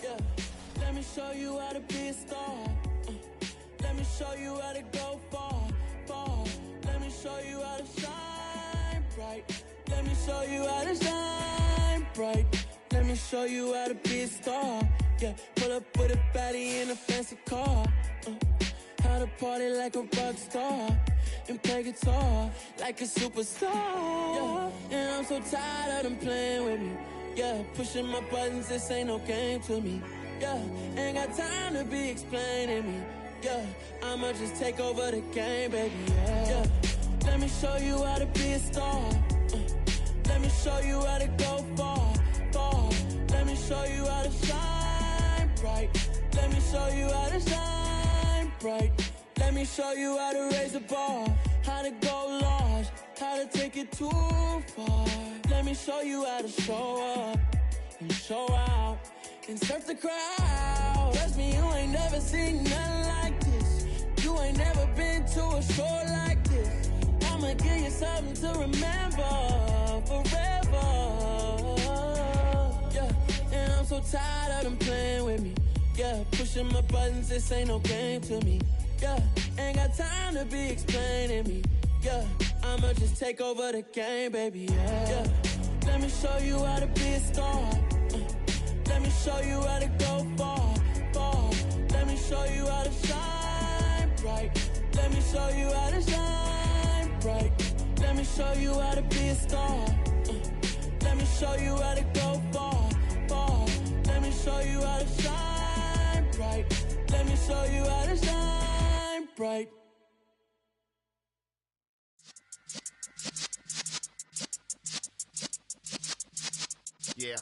Yeah, let me show you how to be a star. Let me show you how to go far, far. Let me show you how to shine bright. Let me show you how to shine bright. Let me show you how to be a star. Yeah, pull up with a baddie in a fancy car. How to party like a rock star and play guitar like a superstar. Yeah, and I'm so tired of them playing with me. Yeah, pushing my buttons, this ain't no game to me. Yeah, ain't got time to be explaining me. Yeah, I'ma just take over the game, baby. Yeah, let me show you how to be a star. Let me show you how to go far, far. Let me show you how to shine bright. Let me show you how to shine bright. Let me show you how to raise the bar, how to go large, how to take it too far. Let me show you how to show up and show out and surf the crowd. Trust me, you ain't never seen nothing like this. You ain't never been to a show like this. I'ma give you something to remember forever. Yeah, and I'm so tired of them playing with me. Yeah, pushing my buttons, this ain't no game to me. Yeah, ain't got time to be explaining me. Yeah, I'ma just take over the game, baby. Yeah, let me show you how to be a star. Let me show you how to go far, far. Let me show you how to shine bright. Let me show you how to shine bright. Let me show you how to be a star. Let me show you how to go far, far. Let me show you how to shine bright. Let me show you how to shine bright. Yeah.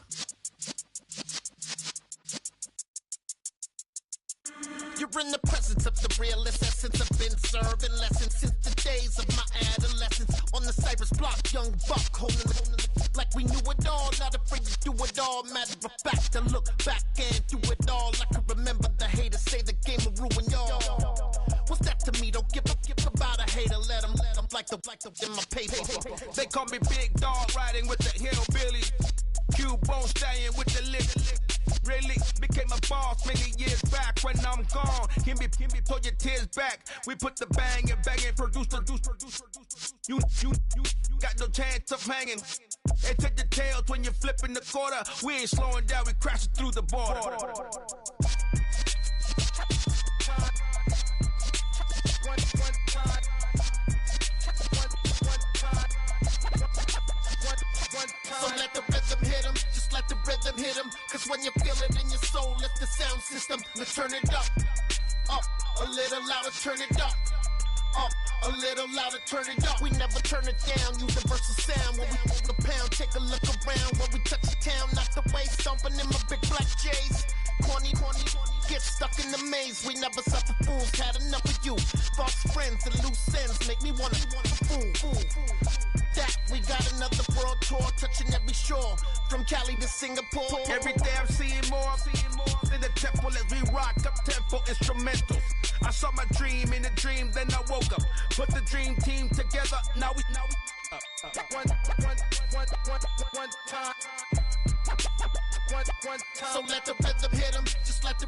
You're in the presence of the realest essence. I've been serving lessons since the days of my adolescence. On the Cypress block, young buck holding it like we knew it all. Not afraid to do it all. Matter of fact, to look back and do it all. I can remember the haters say the game will ruin y'all. What's that to me? Don't give about a hater. Let them like the in my paper. They call me Big Dog, riding with the hillbillies. Cubone stallion with the lick. Really became a boss many years back. When I'm gone, give me pull your tears back. We put the bang and produce. You got no chance of hanging. They take the tails when you're flipping the quarter. We ain't slowing down, we crashing through the border. So let the rhythm hit him, just let the rhythm hit him. Cause when you feel it in your soul, lift the sound system. Let's turn it up, a little louder, turn it up, a little louder, turn it up. We never turn it down, universal sound. When we move the pound, take a look around. When we touch the town, not the way, stomping in my big black J's. Corny, get stuck in the maze. We never suffer fools, had enough of you. False friends and loose ends make me wanna fool. That we got another world tour, touching every shore, from Cali to Singapore. Every day I'm seeing more in the temple as we rock up tempo instrumentals. I saw my dream in a dream, then I woke up. Put the dream team together, now we one time. So let the rhythm hit 'em, just let the